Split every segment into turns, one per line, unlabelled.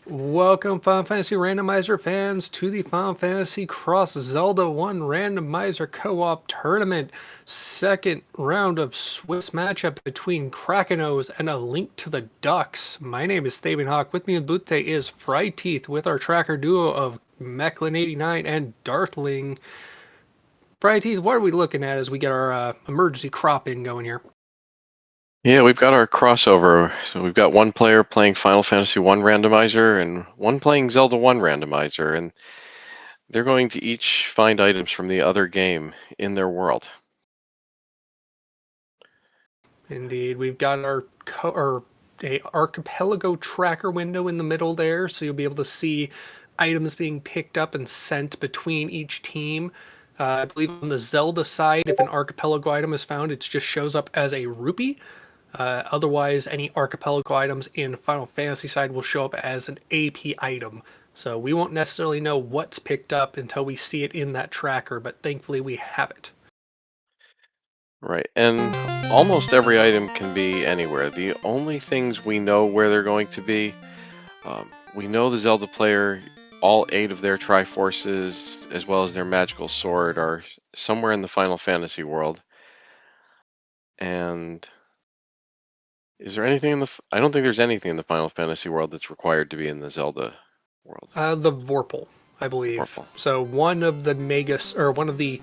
Welcome, Final Fantasy Randomizer fans, to the Final Fantasy Cross Zelda 1 Randomizer Co-op Tournament. Second round of Swiss matchup between Krakenos and A Link to the Ducks. My name is Thaben Hawk. With me in booth today is Fryteeth with our tracker duo of Mechlin89 and Darthling. Fryteeth, what are we looking at as we get our emergency crop in going here?
Yeah, we've got our crossover. So we've got one player playing Final Fantasy 1 randomizer and one playing Zelda 1 randomizer, and they're going to each find items from the other game in their world.
Indeed, we've got our a archipelago tracker window in the middle there, so you'll be able to see items being picked up and sent between each team. I believe on the Zelda side, if an archipelago item is found, it just shows up as a rupee. Otherwise, any archipelago items in Final Fantasy side will show up as an AP item. So we won't necessarily know what's picked up until we see it in that tracker, but thankfully we have it.
Right, and almost every item can be anywhere. The only things we know where they're going to be, we know the Zelda player, all 8 of their Triforces, as well as their magical sword, are somewhere in the Final Fantasy world. And is there anything in the... I don't think there's anything in the Final Fantasy world that's required to be in the Zelda world.
The Vorpal, I believe.
Vorpal.
So one of the one of the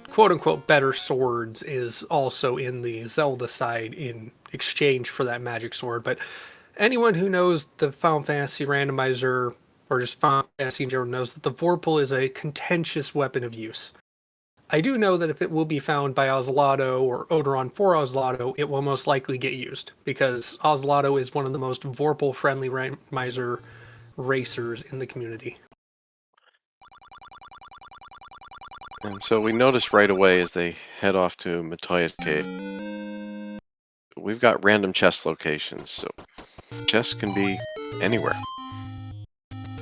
quote unquote better swords is also in the Zelda side in exchange for that magic sword. But anyone who knows the Final Fantasy randomizer or just Final Fantasy in general knows that the Vorpal is a contentious weapon of use. I do know that if it will be found by Oslato or Odoron for Oslato, it will most likely get used because Oslato is one of the most Vorpal friendly randomizer racers in the community.
And so we notice right away as they head off to Matoya's cave, we've got random chest locations. So chests can be anywhere.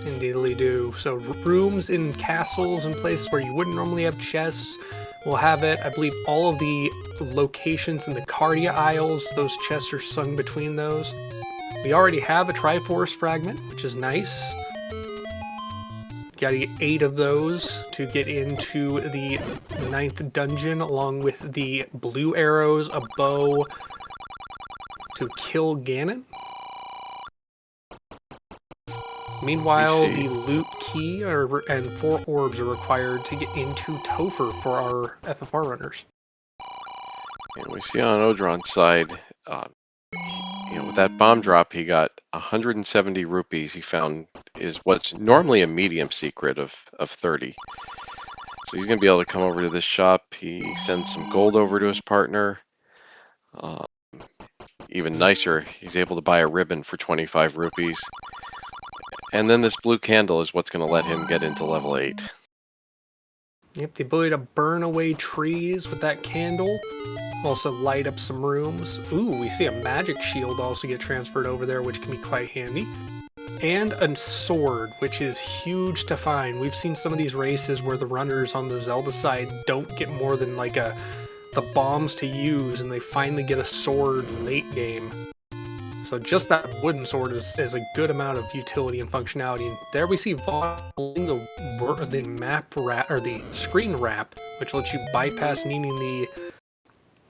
Indeedly do. So rooms in castles and places where you wouldn't normally have chests will have it. I believe all of the locations in the Cardia Isles, those chests are sung between those. We already have a Triforce fragment, which is nice. Gotta get 8 of those to get into the 9th dungeon, along with the blue arrows, a bow, to kill Ganon. Meanwhile, the loot key and 4 orbs are required to get into Topher for our FFR runners.
And we see on Odoron's side, with that bomb drop, he got 170 rupees. He found is what's normally a medium secret of 30. So he's going to be able to come over to this shop. He sends some gold over to his partner. Even nicer, he's able to buy a ribbon for 25 rupees. And then this blue candle is what's going to let him get into level 8.
Yep, the ability to burn away trees with that candle. Also light up some rooms. Ooh, we see a magic shield also get transferred over there, which can be quite handy. And a sword, which is huge to find. We've seen some of these races where the runners on the Zelda side don't get more than like the bombs to use, and they finally get a sword late game. So just that wooden sword is a good amount of utility and functionality. And there we see holding the map wrap, or the screen wrap, which lets you bypass needing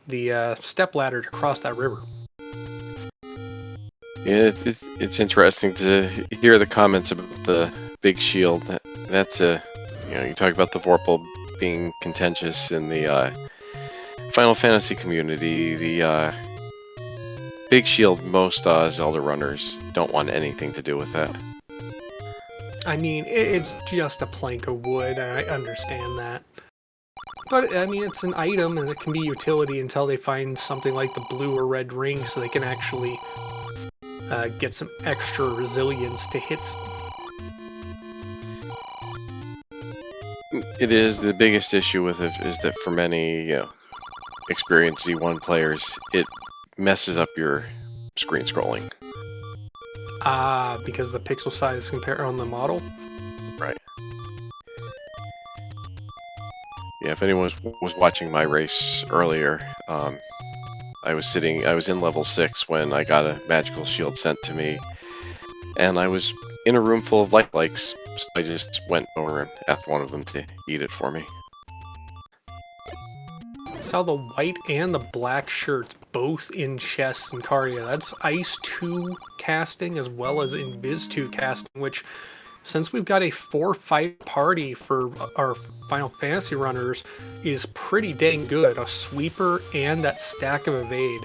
the step ladder to cross that river.
Yeah, it's interesting to hear the comments about the big shield. That's you talk about the Vorpal being contentious in the Final Fantasy community. The big shield, most Zelda runners don't want anything to do with that.
I mean, it's just a plank of wood, and I understand that. But, I mean, it's an item, and it can be utility until they find something like the blue or red ring, so they can actually get some extra resilience to hits.
It is. The biggest issue with it is that for many experienced Z1 players, it messes up your screen scrolling.
Because the pixel size compare on the model?
Right. Yeah, if anyone was watching my race earlier, I was in level 6 when I got a magical shield sent to me, and I was in a room full of likes, so I just went over and asked one of them to eat it for me.
Saw the white and the black shirts both in chess and Karya. That's Ice 2 casting as well as Invis 2 casting, which, since we've got a 4-fight party for our Final Fantasy runners, is pretty dang good. A sweeper and that stack of evade.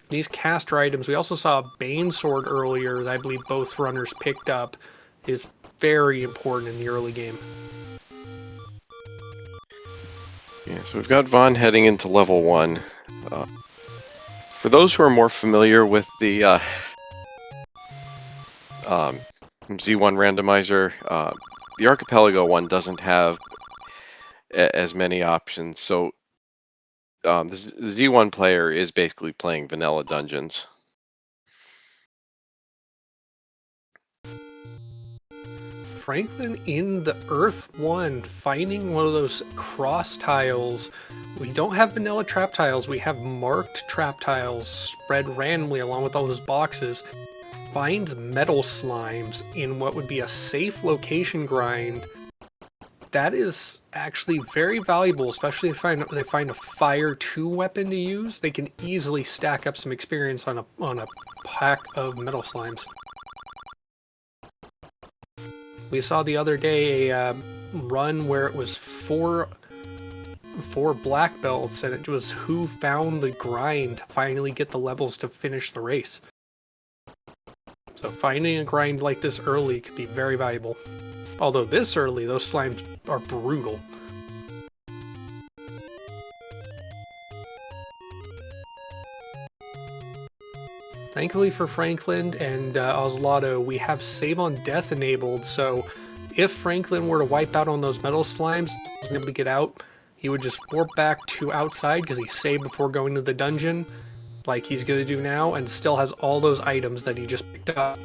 These caster items, we also saw a Bane Sword earlier that I believe both runners picked up, is very important in the early game.
Yeah, so we've got Vaughn heading into level 1. For those who are more familiar with the Z1 randomizer, the Archipelago one doesn't have as many options, so the Z1 player is basically playing vanilla dungeons.
Franklin in the Earth 1, finding one of those cross tiles. We don't have vanilla trap tiles, we have marked trap tiles spread randomly along with all those boxes. Finds metal slimes in what would be a safe location grind. That is actually very valuable, especially if they find a Fire 2 weapon to use. They can easily stack up some experience on a pack of metal slimes. We saw the other day a run where it was four black belts, and it was who found the grind to finally get the levels to finish the race. So finding a grind like this early could be very valuable. Although this early, those slimes are brutal. Thankfully for Franklin and Oslaughter, we have Save on Death enabled, so if Franklin were to wipe out on those metal slimes, wasn't able to get out, he would just warp back to outside because he saved before going to the dungeon, like he's going to do now, and still has all those items that he just picked up.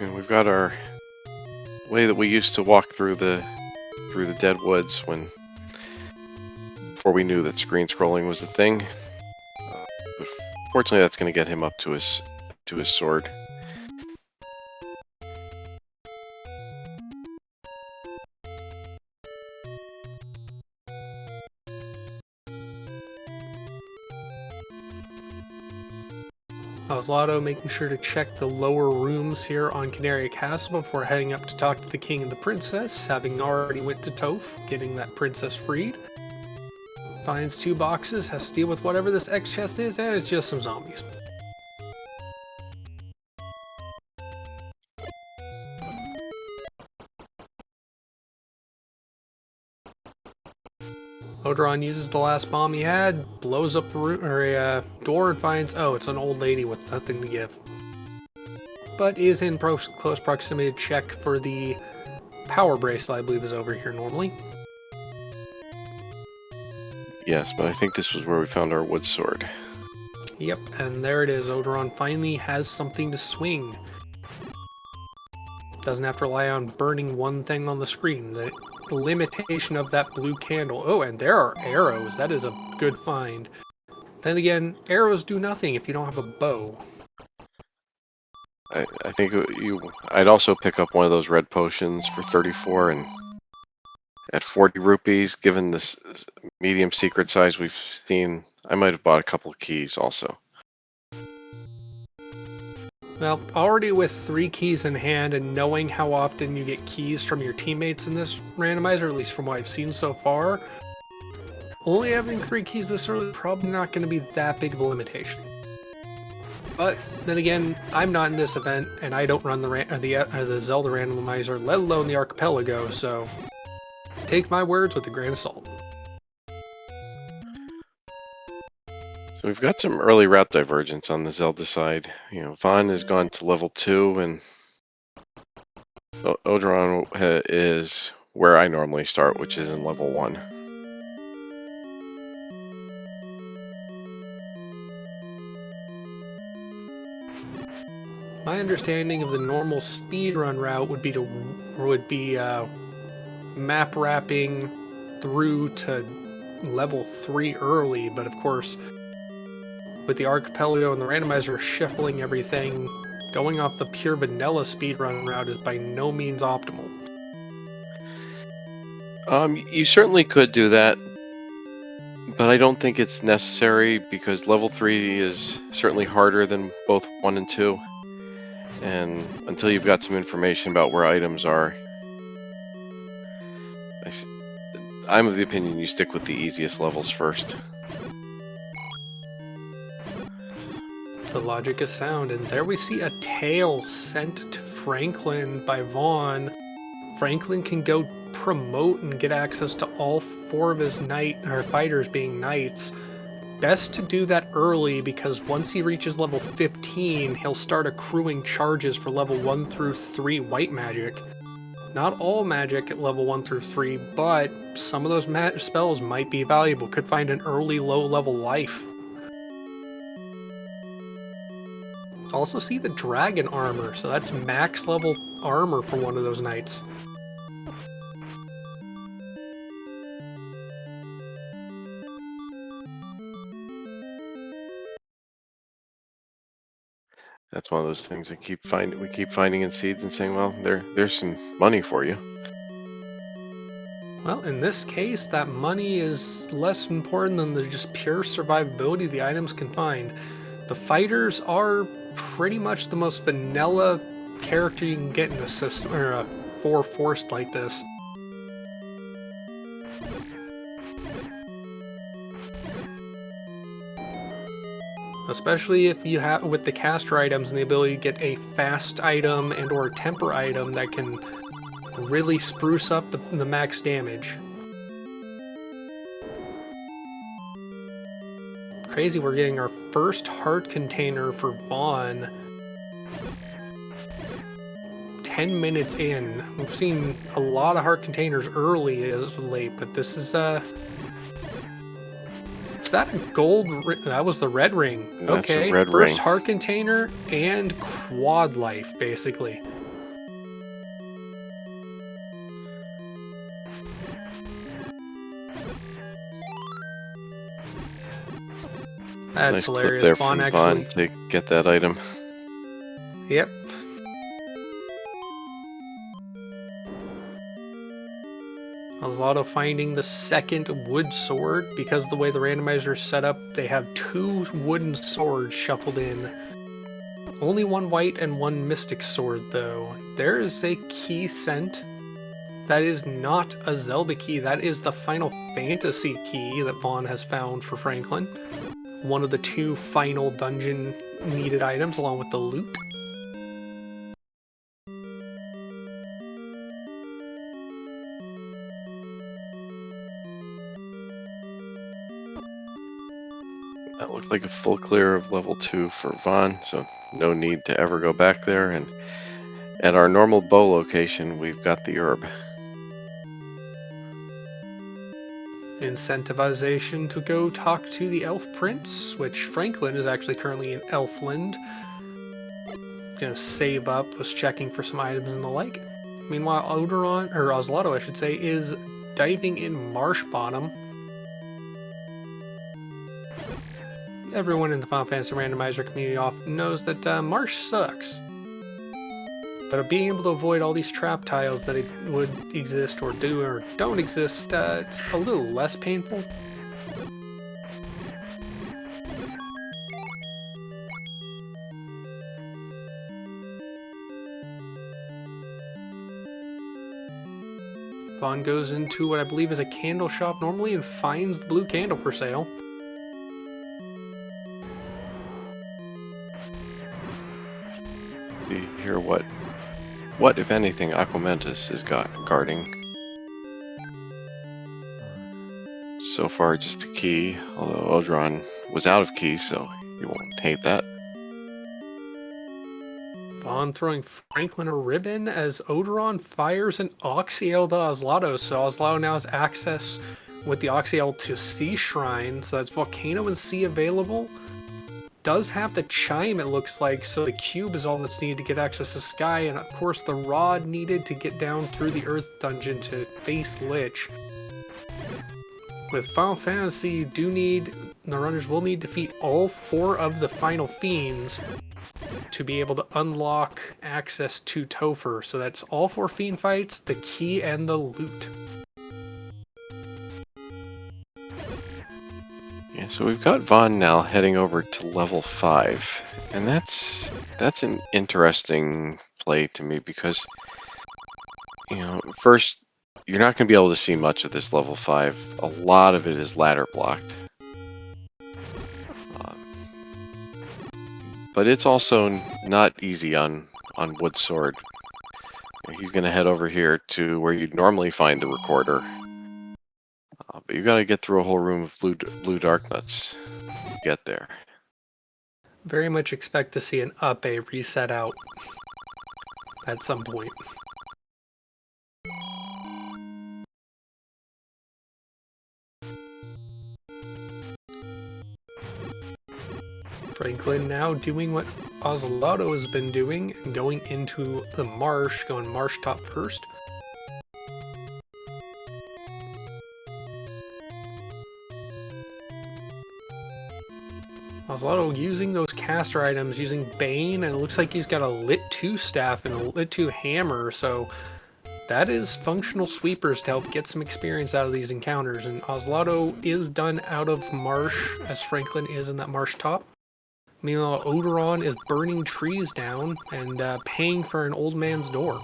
And we've got our way that we used to walk through the dead woods before we knew that screen scrolling was a thing. But fortunately, that's going to get him up to his sword.
Oslaughter making sure to check the lower rooms here on Canaria Castle before heading up to talk to the king and the princess, having already went to Toph, getting that princess freed. Finds 2 boxes, has to deal with whatever this X chest is, and it's just some zombies. Odoron uses the last bomb he had, blows up the room, or a door, and finds, oh, it's an old lady with nothing to give. But is in close proximity to check for the power bracelet, I believe is over here normally.
Yes, but I think this was where we found our wood sword.
Yep, and there it is. Odoron finally has something to swing. Doesn't have to rely on burning one thing on the screen. The limitation of that blue candle. Oh, and there are arrows. That is a good find. Then again, arrows do nothing if you don't have a bow.
I think I'd also pick up one of those red potions for 34, and at 40 rupees, given this medium secret size we've seen, I might have bought a couple of keys also.
Well, already with 3 keys in hand and knowing how often you get keys from your teammates in this randomizer, at least from what I've seen so far, only having 3 keys this early is probably not going to be that big of a limitation. But then again, I'm not in this event, and I don't run the Zelda randomizer, let alone the Archipelago, so take my words with a grain of salt.
So we've got some early route divergence on the Zelda side. You know, Vaughn has gone to level 2, and Odoron is where I normally start, which is in level 1.
My understanding of the normal speedrun route would be map wrapping through to level 3 early, but of course, with the Archipelago and the randomizer shuffling everything, going off the pure vanilla speedrun route is by no means optimal.
You certainly could do that, but I don't think it's necessary because level 3 is certainly harder than both 1 and 2. And until you've got some information about where items are, I'm of the opinion you stick with the easiest levels first.
The logic is sound, and there we see a tail sent to Franklin by Vaughn. Franklin can go promote and get access to all 4 of his fighters being knights. Best to do that early because once he reaches level 15, he'll start accruing charges for level 1 through 3 white magic. Not all magic at level 1 through 3, but some of those spells might be valuable. Could find an early low-level life. Also see the dragon armor, so that's max level armor for one of those knights.
That's one of those things that we keep finding in seeds and saying, well, there's some money for you.
Well, in this case, that money is less important than the just pure survivability the items can find. The fighters are pretty much the most vanilla character you can get in a system or a 4 forced like this. Especially if you have with the caster items and the ability to get a fast item and or temper item that can really spruce up the max damage. Crazy, we're getting our first heart container for Vaughn 10 minutes in. We've seen a lot of heart containers early as of late, but this is that a gold? That was the red ring.
That's
okay,
a red
first
ring.
heart container and quad life, basically. That's
Nice
hilarious.
clip there
Vaughn
from
actually.
Vaughn to get that item.
Yep. Alvado finding the second wood sword. Because the way the randomizer is set up, they have 2 wooden swords shuffled in. Only 1 white and 1 mystic sword, though. There is a key sent. That is not a Zelda key. That is the Final Fantasy key that Vaughn has found for Franklin. One of the 2 final dungeon needed items, along with the loot.
That looked like a full clear of level 2 for Vaughn, so no need to ever go back there. And at our normal bow location, we've got the herb.
Incentivization to go talk to the Elf Prince, which Franklin is actually currently in Elfland. Gonna save up, was checking for some items and the like. Meanwhile, Oslotto, I should say, is diving in Marsh Bottom. Everyone in the Final Fantasy Randomizer community often knows that Marsh sucks. But being able to avoid all these trap tiles that would exist or do or don't exist, it's a little less painful. Vaughn goes into what I believe is a candle shop normally and finds the blue candle for sale.
You hear what if anything, Aquamentus is guarding. So far, just a key, although Odron was out of keys, so you won't hate that.
Vaughn throwing Franklin a ribbon as Odoron fires an Oxyel to Oslotto, so Oslotto now has access with the Oxyel to Sea Shrine, so that's Volcano and Sea available. Does have the chime, it looks like, so the cube is all that's needed to get access to Sky, and of course the rod needed to get down through the Earth dungeon to face Lich. with Final Fantasy, the runners will need to defeat all 4 of the final fiends to be able to unlock access to Topher. So that's all 4 fiend fights, the key, and the loot.
Yeah, so we've got Vaughn now heading over to level 5, and that's an interesting play to me because, first, you're not going to be able to see much of this level 5. A lot of it is ladder blocked. But it's also not easy on Wood Sword. He's going to head over here to where you'd normally find the recorder. But you got to get through a whole room of blue dark nuts to get there.
Very much expect to see an up A reset out at some point. Franklin now doing what Ozelotto has been doing, and going into the marsh, going marsh top first. Ozelotto using those caster items, using Bane, and it looks like he's got a Lit 2 staff and a Lit 2 hammer, so that is functional sweepers to help get some experience out of these encounters, and Ozelotto is done out of marsh, as Franklin is in that marsh top. Meanwhile, Odoron is burning trees down and paying for an old man's door.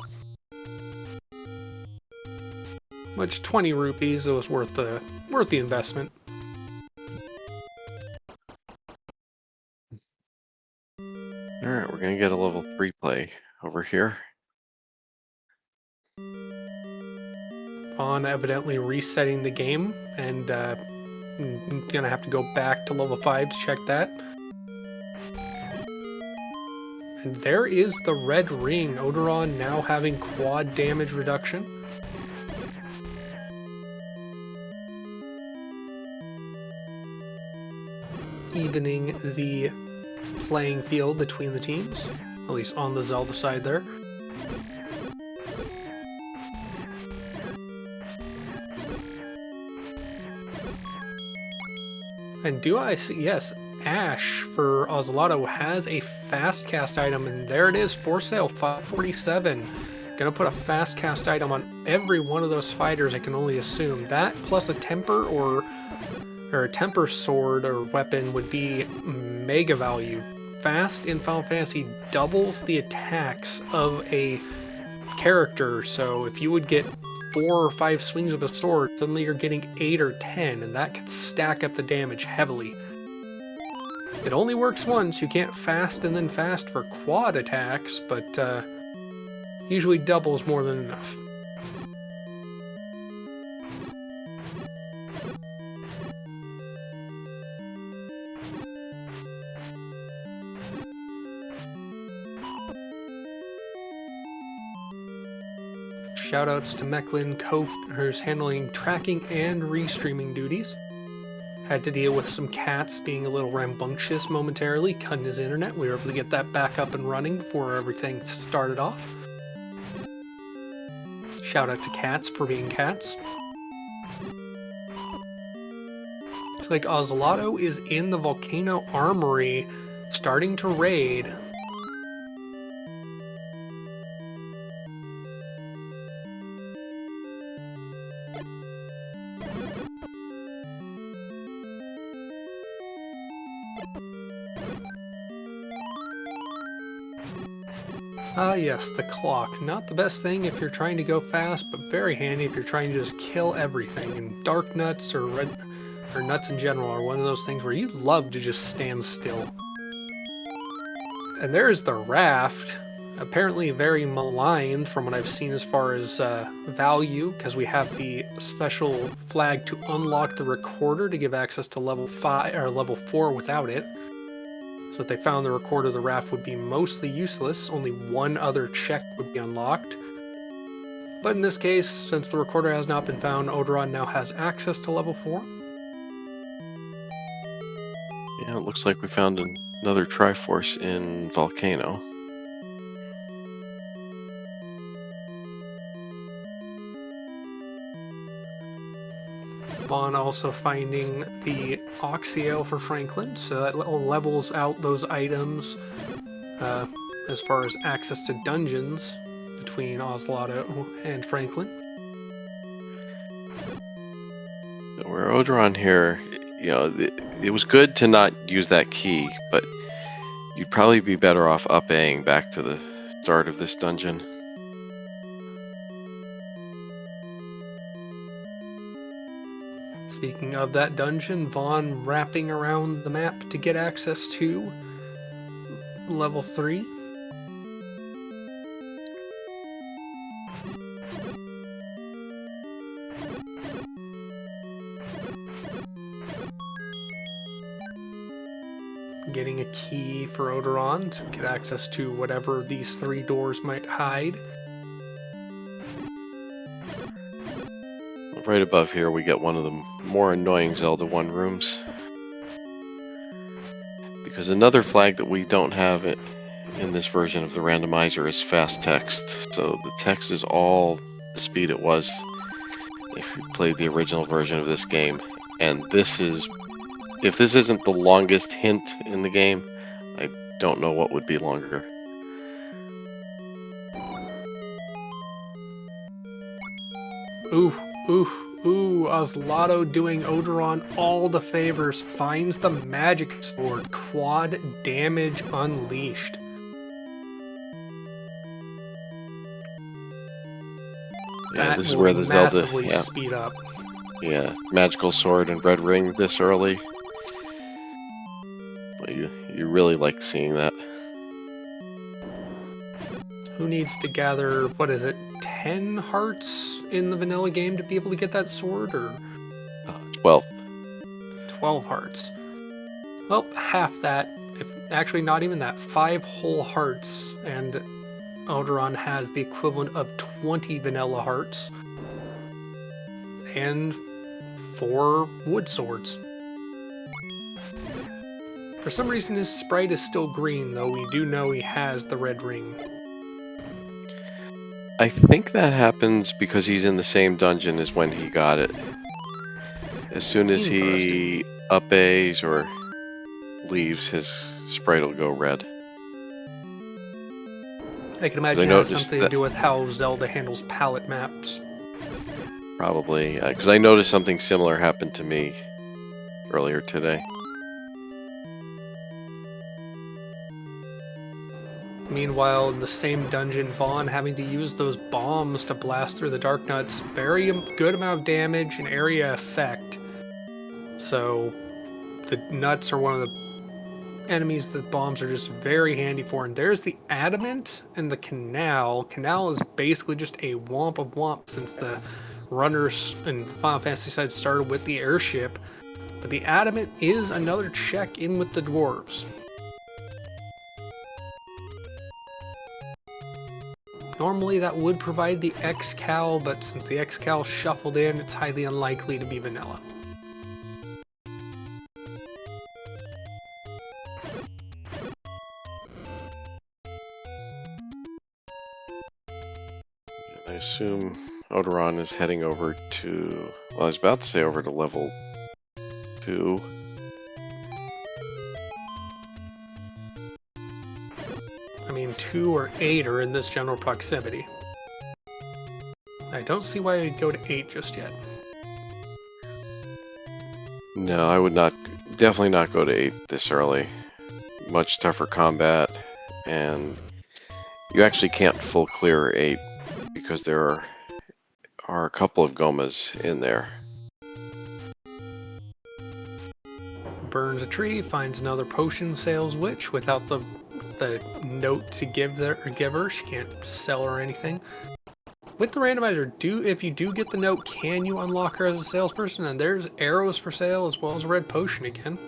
Which 20 rupees was worth the investment.
Alright, we're going to get a level 3 play over here.
On evidently resetting the game, and gonna have to go back to level 5 to check that. And there is the red ring. Odoron now having quad damage reduction. Evening the playing field between the teams, at least on the Zelda side there. And do I see, yes, Ash for Ozelotto has a fast cast item, and there it is for sale, 547. Gonna put a fast cast item on every one of those fighters, I can only assume. That plus a temper or a temper sword or weapon would be mega value. Fast in Final Fantasy doubles the attacks of a character, so if you would get 4 or 5 swings of a sword, suddenly you're getting 8 or 10, and that could stack up the damage heavily. It only works once, you can't fast and then fast for quad attacks, but usually doubles more than enough. Shoutouts to Mechlin, who's handling tracking and restreaming duties. Had to deal with some cats being a little rambunctious momentarily, cutting his internet. We were able to get that back up and running before everything started off. Shout out to cats for being cats. Looks like Ozelotto is in the Volcano Armory, starting to raid. Ah yes, the clock. Not the best thing if you're trying to go fast, but very handy if you're trying to just kill everything. And dark nuts or nuts in general are one of those things where you love to just stand still. And there's the raft. Apparently very maligned from what I've seen as far as value, because we have the special flag to unlock the recorder to give access to level 5 or level 4 without it. So if they found the recorder, the raft would be mostly useless. Only one other check would be unlocked. But in this case, since the recorder has not been found, Odoron now has access to level 4.
Yeah, it looks like we found another Triforce in Volcano.
Vaughn also finding the Oxyale for Franklin, so that levels out those items as far as access to dungeons between Oslotto and Franklin.
Where Odoron here, you know, it was good to not use that key, but you'd probably be better off up-Aing back to the start of this dungeon.
Speaking of that dungeon, Vaughn wrapping around the map to get access to level 3. Getting a key for Odoron to get access to whatever these 3 doors might hide.
Right above here, we get one of the more annoying Zelda 1 rooms. Because another flag that we don't have in this version of the randomizer is fast text. So the text is all the speed it was if you played the original version of this game. And this is, if this isn't the longest hint in the game, I don't know what would be longer.
Ooh, ooh, ooh, Oslotto doing Odoron all the favors, finds the magic sword, quad damage unleashed.
Yeah,
That
this is
will
where the Zelda,
massively speed up.
Yeah, magical sword and red ring this early. Well, you really like seeing that.
Who needs to gather, what is it, 10 hearts in the vanilla game to be able to get that sword, or
12.
12 hearts? Well, half that, actually not even that, 5 whole hearts, and Odoron has the equivalent of 20 vanilla hearts, and 4 wood swords. For some reason his sprite is still green, though we do know he has the red ring.
I think that happens because he's in the same dungeon as when he got it. As soon as he up-A's or leaves, his sprite will go red.
I can imagine it has something to do with how Zelda handles palette maps.
Probably, because I noticed something similar happened to me earlier today.
Meanwhile, in the same dungeon, Vaughn having to use those bombs to blast through the dark nuts. Very good amount of damage and area effect. So, the nuts are one of the enemies that bombs are just very handy for. And there's the adamant and the canal. Canal is basically just a womp of womp since the runners in Final Fantasy side started with the airship. But the adamant is another check in with the dwarves. Normally that would provide the X-Cal, but since the X-Cal shuffled in, it's highly unlikely to be vanilla.
I assume Odoron is heading over to, well, I was about to say over to level 2.
I mean, 2 or 8 are in this general proximity. I don't see why I'd go to 8 just yet.
No, I would not, definitely not go to 8 this early. Much tougher combat, and you actually can't full clear 8 because there are a couple of Gomas in there.
Burns a tree, finds another potion sales witch without the note to give her. She can't sell or anything. With the randomizer, if you do get the note, can you unlock her as a salesperson? And there's arrows for sale as well as a red potion again.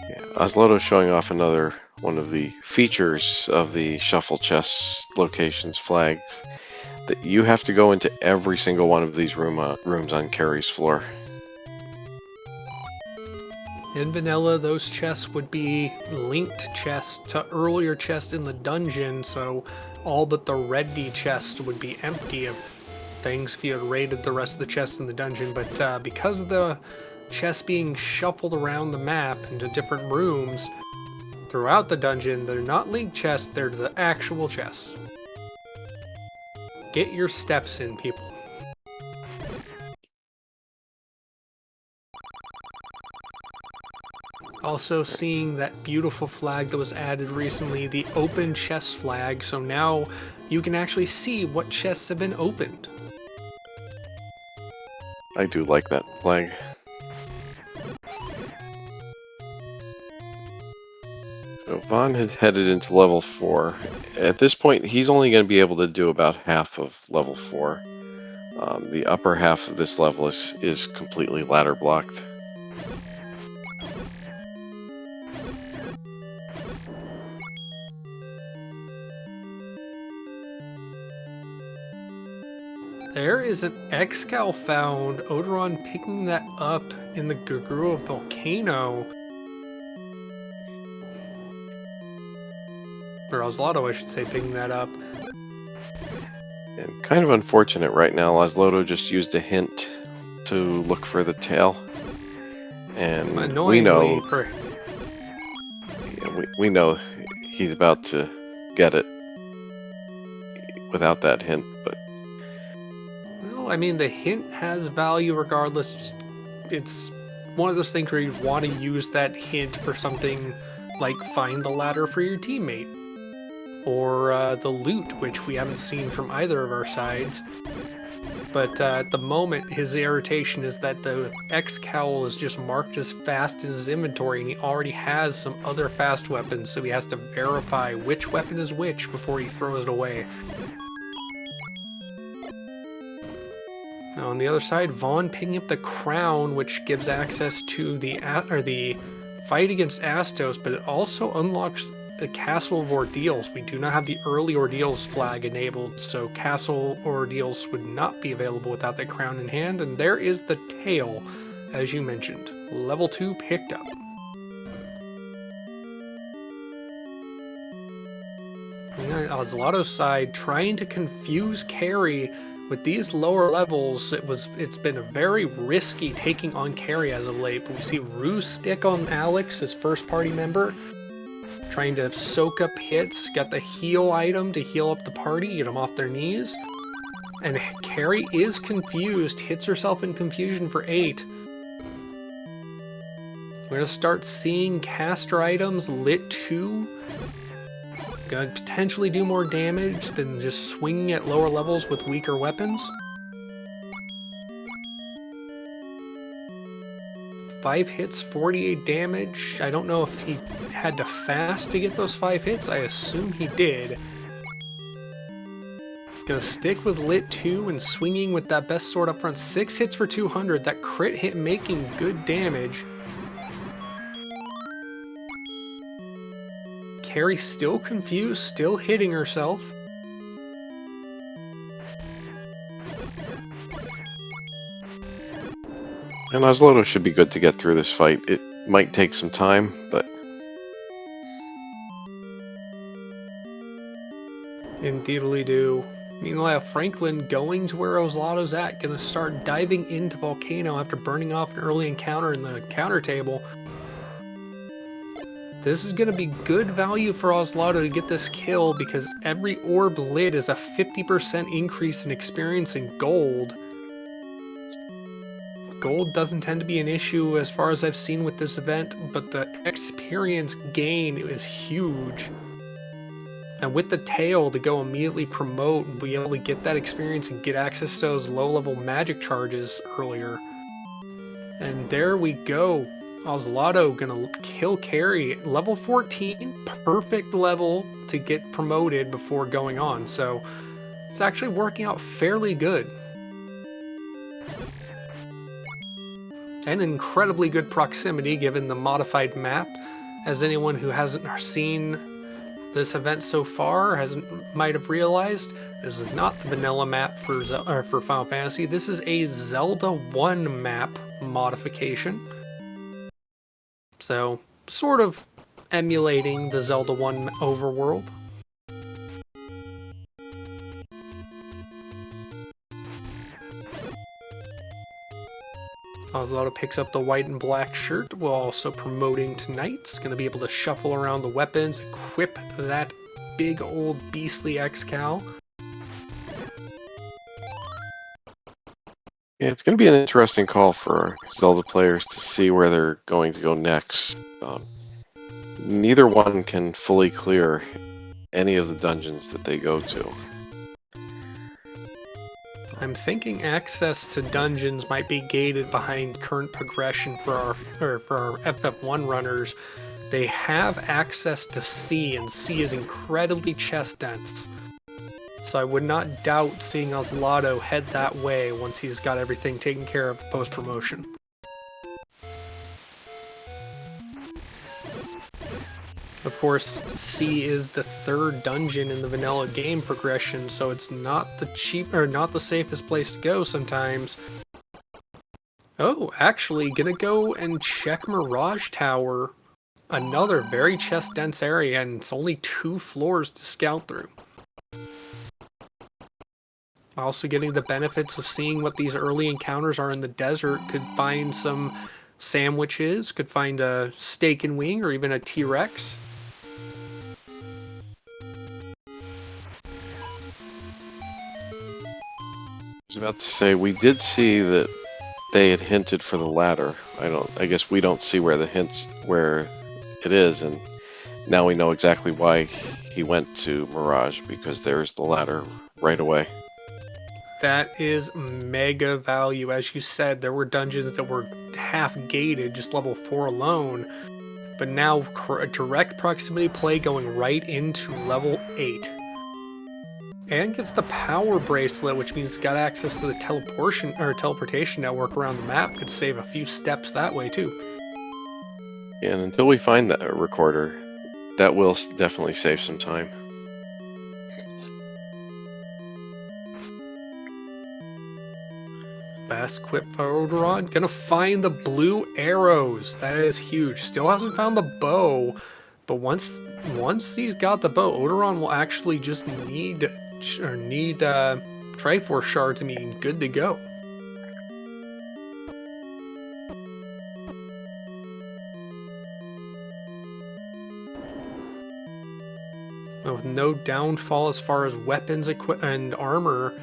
Yeah, Oslotto showing off another one of the features of the shuffle chest locations flags. That you have to go into every single one of these rooms on Carrie's floor.
In vanilla, those chests would be linked chests to earlier chests in the dungeon, so all but the Reddy chest would be empty of things if you had raided the rest of the chests in the dungeon, but because of the chests being shuffled around the map into different rooms throughout the dungeon, they're not linked chests, they're the actual chests. Get your steps in, people. Also seeing that beautiful flag that was added recently, the open chest flag, so now you can actually see what chests have been opened.
I do like that flag. So Vaughn has headed into level 4. At this point, he's only going to be able to do about half of level 4. The upper half of this level is completely ladder blocked.
There is an Excal found, Odoron picking that up in the Gurgura volcano. Or Oslotto, I should say, picking that up.
And kind of unfortunate right now, Laszloto just used a hint to look for the tail. And we know, we know he's about to get it without that hint, but...
Well, I mean, the hint has value regardless. It's one of those things where you want to use that hint for something like find the ladder for your teammate. Or the loot, which we haven't seen from either of our sides. But at the moment, his irritation is that the X-Cowl is just marked as fast in his inventory, and he already has some other fast weapons, so he has to verify which weapon is which before he throws it away. Now on the other side, Vaughn picking up the crown, which gives access to the fight against Astos, but it also unlocks the Castle of Ordeals. We do not have the early Ordeals flag enabled, so Castle Ordeals would not be available without that crown in hand. And there is the tail, as you mentioned. Level 2 picked up. And on Oslotto's side, trying to confuse Carry with these lower levels, it's been a very risky taking on Carry as of late. But we see Ruse stick on Alex, his first party member, trying to soak up hits, got the heal item to heal up the party, get them off their knees. And Carrie is confused, hits herself in confusion for 8. We're gonna start seeing caster items lit 2. Gonna potentially do more damage than just swinging at lower levels with weaker weapons. 5 hits, 48 damage. I don't know if he had to fast to get those 5 hits. I assume he did. Gonna stick with lit 2 and swinging with that best sword up front. 6 hits for 200. That crit hit making good damage. Carrie still confused, still hitting herself.
And Oslotto should be good to get through this fight. It might take some time, but...
Indeedly do. Meanwhile, Franklin going to where Oslotto's at, gonna start diving into Volcano after burning off an early encounter in the counter table. This is gonna be good value for Oslotto to get this kill because every orb lit is a 50% increase in experience and gold. Gold doesn't tend to be an issue as far as I've seen with this event, but the experience gain is huge. And with the tail to go immediately promote and be able to get that experience and get access to those low-level magic charges earlier. And there we go. Oslotto gonna kill Carrie. Level 14, perfect level to get promoted before going on. So it's actually working out fairly good. And incredibly good proximity given the modified map. As anyone who hasn't seen this event so far might have realized, this is not the vanilla map for Final Fantasy. This is a Zelda 1 map modification. So, sort of emulating the Zelda 1 overworld. Ozelotto picks up the white and black shirt while also promoting tonight. It's going to be able to shuffle around the weapons, equip that big old beastly X-Cal.
Yeah, it's going to be an interesting call for Zelda players to see where they're going to go next. Neither one can fully clear any of the dungeons that they go to.
I'm thinking access to dungeons might be gated behind current progression for our FF1 runners. They have access to C, and C is incredibly chest dense. So I would not doubt seeing Ozelotto head that way once he's got everything taken care of post-promotion. Of course, C is the third dungeon in the vanilla game progression, so it's not the safest place to go sometimes. Oh, actually, gonna go and check Mirage Tower. Another very chest-dense area, and it's only 2 floors to scout through. Also getting the benefits of seeing what these early encounters are in the desert. Could find some sandwiches, could find a steak and wing, or even a T-Rex.
I was about to say, we did see that they had hinted for the ladder. I guess we don't see where it is, and now we know exactly why he went to Mirage, because there's the ladder right away.
That is mega value. As you said, there were dungeons that were half gated, just level 4 alone, but now direct proximity play going right into level 8. And gets the power bracelet, which means got access to the teleportation network around the map. Could save a few steps that way too.
And until we find that recorder, that will definitely save some time.
Best quip for Odoron. Gonna find the blue arrows. That is huge. Still hasn't found the bow, but once he's got the bow, Odoron will actually just need Triforce shards and be good to go. With no downfall as far as weapons and armor,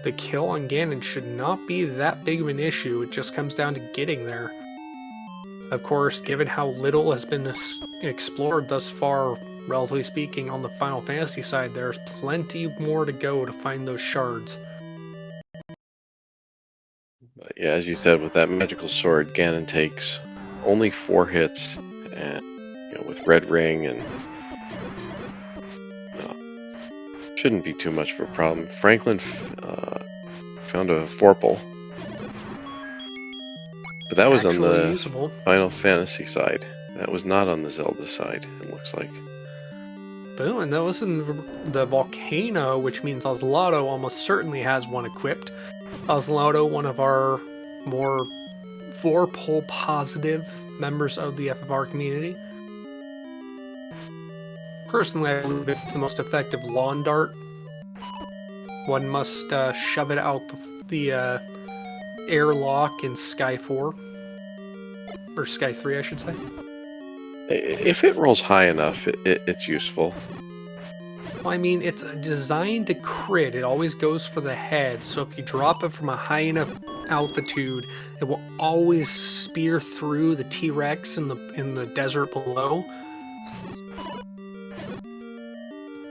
the kill on Ganon should not be that big of an issue. It just comes down to getting there. Of course, given how little has been explored thus far, relatively speaking, on the Final Fantasy side, there's plenty more to go to find those shards.
But yeah, as you said, with that magical sword, Ganon takes only 4 hits, and with Red Ring, and shouldn't be too much of a problem. Franklin found a Vorpal, but that was on the
usable.
Final Fantasy side. That was not on the Zelda side, it looks like.
Boom, and that was in the volcano, which means Ozelotto almost certainly has one equipped. Ozelotto, one of our more Vorpal positive members of the FFR community. Personally, I believe it's the most effective lawn dart. One must shove it out the airlock in Sky 4. Or Sky 3, I should say.
If it rolls high enough, it's useful.
Well, I mean, it's designed to crit. It always goes for the head. So if you drop it from a high enough altitude, it will always spear through the T-Rex in the desert below.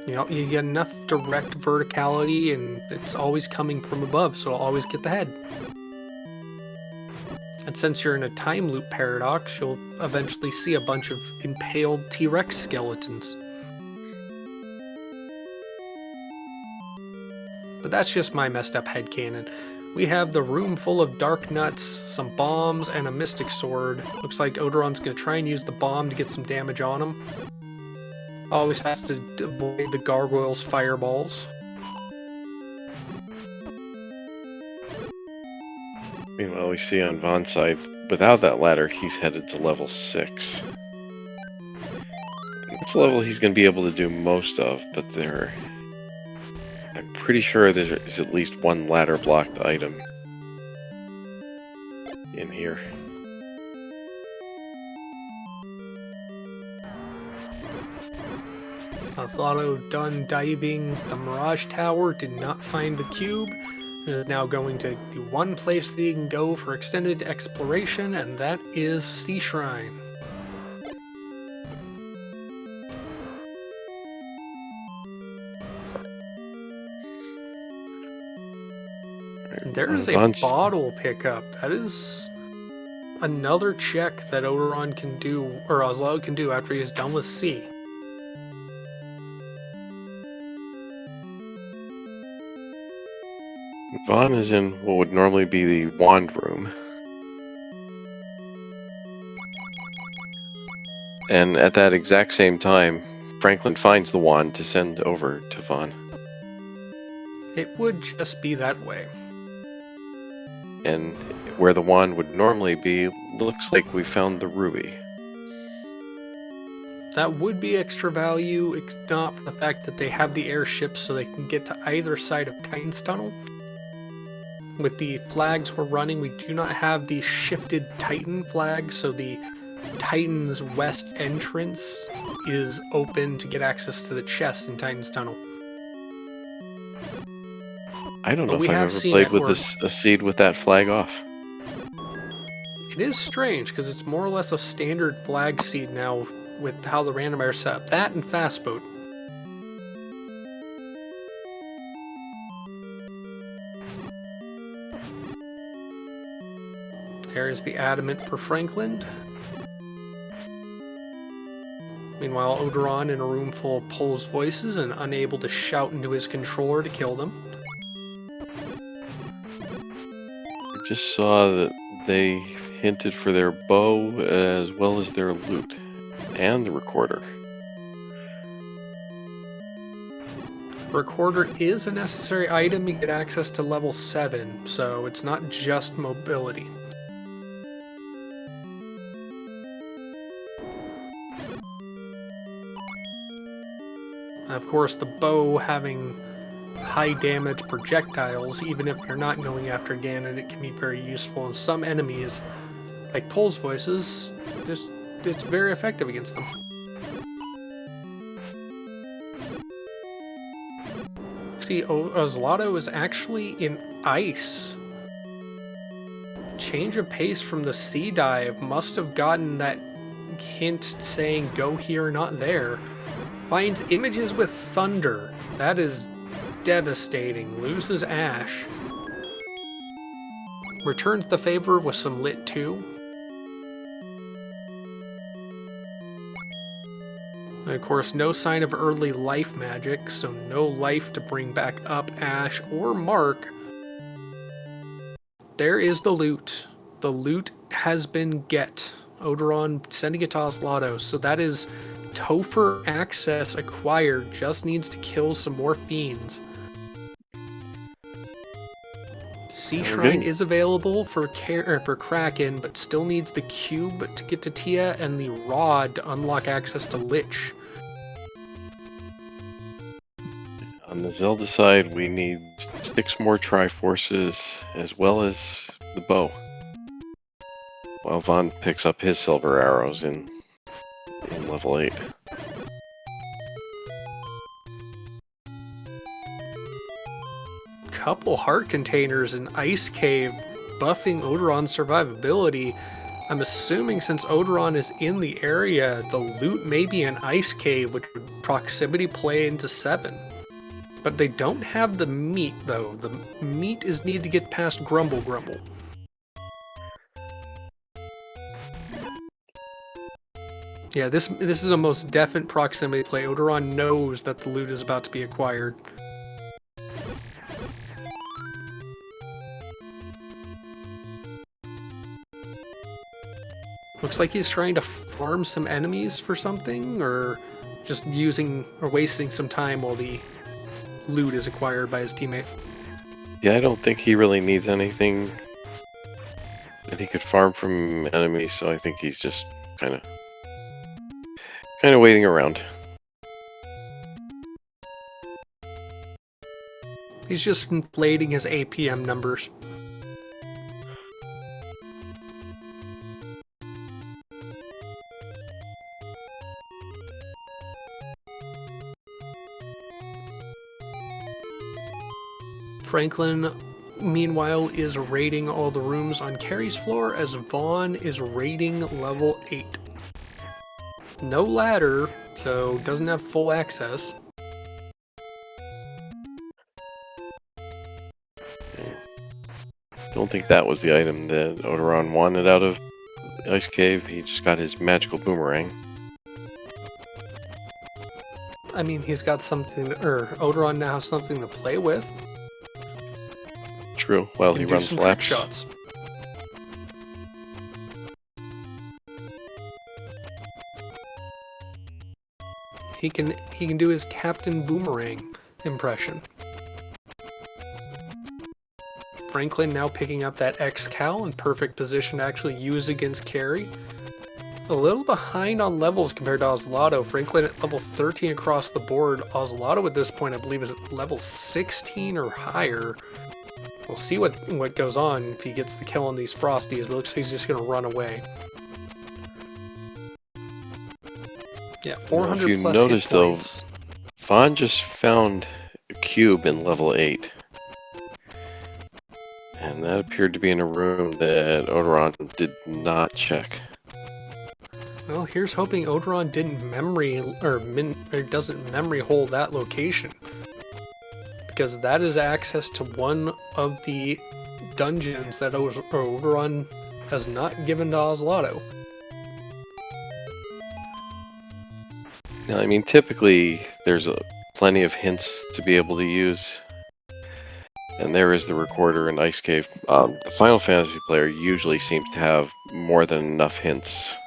You get enough direct verticality, and it's always coming from above, so it'll always get the head. And since you're in a time loop paradox, you'll eventually see a bunch of impaled T-Rex skeletons. But that's just my messed up headcanon. We have the room full of dark nuts, some bombs, and a mystic sword. Looks like Odoron's gonna try and use the bomb to get some damage on him. Always has to avoid the gargoyles' fireballs.
Meanwhile, we see on Vaughn's side, without that ladder, he's headed to level 6. It's a level he's going to be able to do most of, but I'm pretty sure there's at least one ladder blocked item. in here.
Lotto done diving the Mirage Tower, did not find the cube. Is now going to the one place that he can go for extended exploration, and that is Sea Shrine. There is a bottle pickup. That is another check that Odoron can do, or Oslo can do after he's done with C.
Vaughn is in what would normally be the wand room. And at that exact same time, Franklin finds the wand to send over to Vaughn.
It would just be that way.
And where the wand would normally be, looks like we found the ruby.
That would be extra value, not for the fact that they have the airships so they can get to either side of Titan's Tunnel. With the flags we're running, we do not have the shifted Titan flag, so the Titan's west entrance is open to get access to the chest in Titan's Tunnel.
I don't know if I've ever played with a seed with that flag off.
It is strange, because it's more or less a standard flag seed now with how the randomizer is set up. That and Fastboat. There is the adamant for Franklin. Meanwhile, Odoron in a room full of Pole's voices and unable to shout into his controller to kill them.
I just saw that they hinted for their bow as well as their loot and the recorder.
Recorder is a necessary item to get access to level 7, so it's not just mobility. Of course, the bow having high damage projectiles, even if you're not going after Ganon, it can be very useful. And some enemies, like Pole's voices, it's very effective against them. See, Oslotto is actually in ice. Change of pace from the sea dive must have gotten that hint saying go here, not there. Finds images with thunder. That is devastating. Loses Ash. Returns the favor with some lit 2. And of course, no sign of early life magic, so no life to bring back up Ash or Mark. There is the loot. The loot has been get. Odoron sending it to Oslotto, so that is Topher access acquired. Just needs to kill some more fiends. Sea Shrine is available for Kraken, but still needs the cube to get to Tia and the rod to unlock access to Lich.
On the Zelda side, we need 6 more Triforces as well as the bow. While Vaughn picks up his silver arrows in level 8.
Couple heart containers in Ice Cave buffing Odoron's survivability. I'm assuming since Odoron is in the area, the loot may be an Ice Cave, which would proximity play into 7. But they don't have the meat, though. The meat is needed to get past Grumble Grumble. Yeah, this is a most definite proximity play. Odoron knows that the loot is about to be acquired. Looks like he's trying to farm some enemies for something, or just using or wasting some time while the loot is acquired by his teammate.
Yeah, I don't think he really needs anything that he could farm from enemies, so I think he's just kind of waiting around.
He's just inflating his APM numbers. Franklin, meanwhile, is raiding all the rooms on Carrie's floor as Vaughn is raiding level 8. No ladder, so doesn't have full access.
Don't think that was the item that Odoron wanted out of the Ice Cave. He just got his magical boomerang.
I mean, he's got something, or Odoron now has something to play with.
True. Well, he runs
some trick
laps.
shots. He can do his Captain Boomerang impression. Franklin now picking up that X-Cal in perfect position to actually use against Carrie. A little behind on levels compared to Oslato. Franklin at level 13 across the board. Oslato at this point, I believe, is at level 16 or higher. We'll see what goes on if he gets the kill on these Frosties. It looks like he's just going to run away. Yeah, 400
if you
plus
notice,
hit points.
though, Vaughn just found a cube in level 8. And that appeared to be in a room that Odoron did not check.
Well, here's hoping Odoron didn't doesn't memory hold that location, because that is access to one of the dungeons that Odoron has not given to Oslato.
Now, I mean, typically there's plenty of hints to be able to use. And there is the recorder in Ice Cave. The Final Fantasy player usually seems to have more than enough hints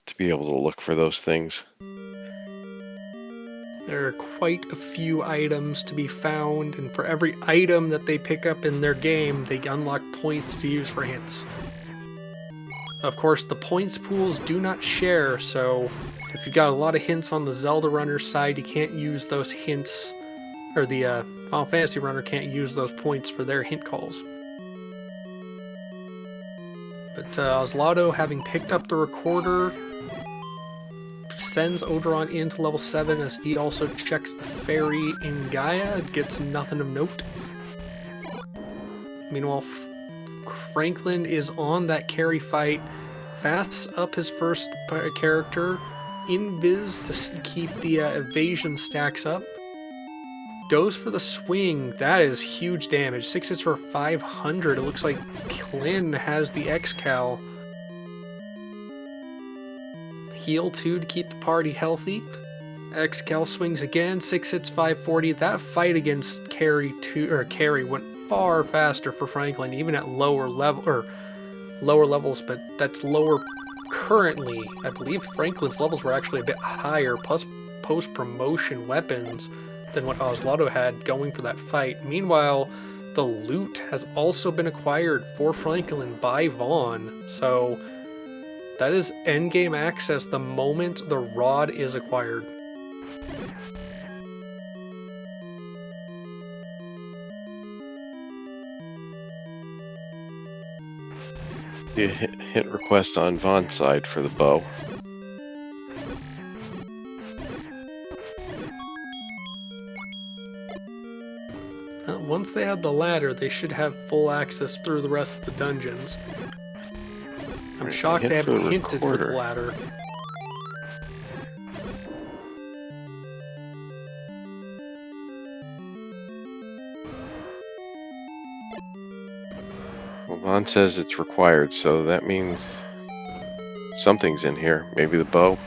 to be able to look for those things.
There are quite a few items to be found, and for every item that they pick up in their game, they unlock points to use for hints. Of course, the points pools do not share, so if you've got a lot of hints on the Zelda runner side, you can't use those hints, or the Final Fantasy runner can't use those points for their hint calls. But Oslato, having picked up the recorder, sends Odoron into level 7 as he also checks the ferry in Gaia. Gets nothing of note. Meanwhile, Franklin is on that carry fight, fasts up his first character, invis to keep the evasion stacks up. Goes for the swing. That is huge damage. 6 hits for 500. It looks like Clint has the X-Cal. Heal 2 to keep the party healthy. X-Cal swings again. 6 hits, 540. That fight against Carrie went far faster for Franklin, even at lower levels, but that's lower currently. I believe Franklin's levels were actually a bit higher, plus post-promotion weapons than what Oslato had going for that fight. Meanwhile, the loot has also been acquired for Franklin by Vaughn, so that is endgame access the moment the rod is acquired.
The hit request on Vaughn's side for the bow.
Once they have the ladder, they should have full access through the rest of the dungeons. I'm shocked they haven't hinted for the ladder.
Well, Vaughn says it's required, so that means something's in here. Maybe the bow.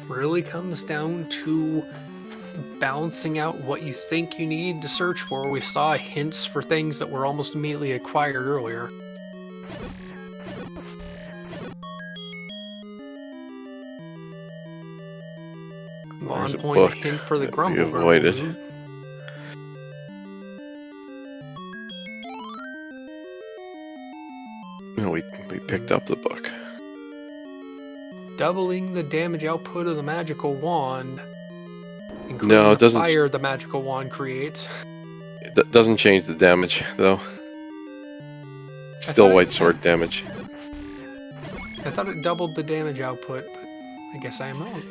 Really comes down to balancing out what you think you need to search for. We saw hints for things that were almost immediately acquired earlier. On point, a hint for the Grumble.
You avoided. No, we picked up the book.
Doubling the damage output of the magical wand, including
no, it doesn't.
Fire the magical wand creates.
It doesn't change the damage, though. Still white sword damage.
I thought it doubled the damage output, but I guess I am wrong.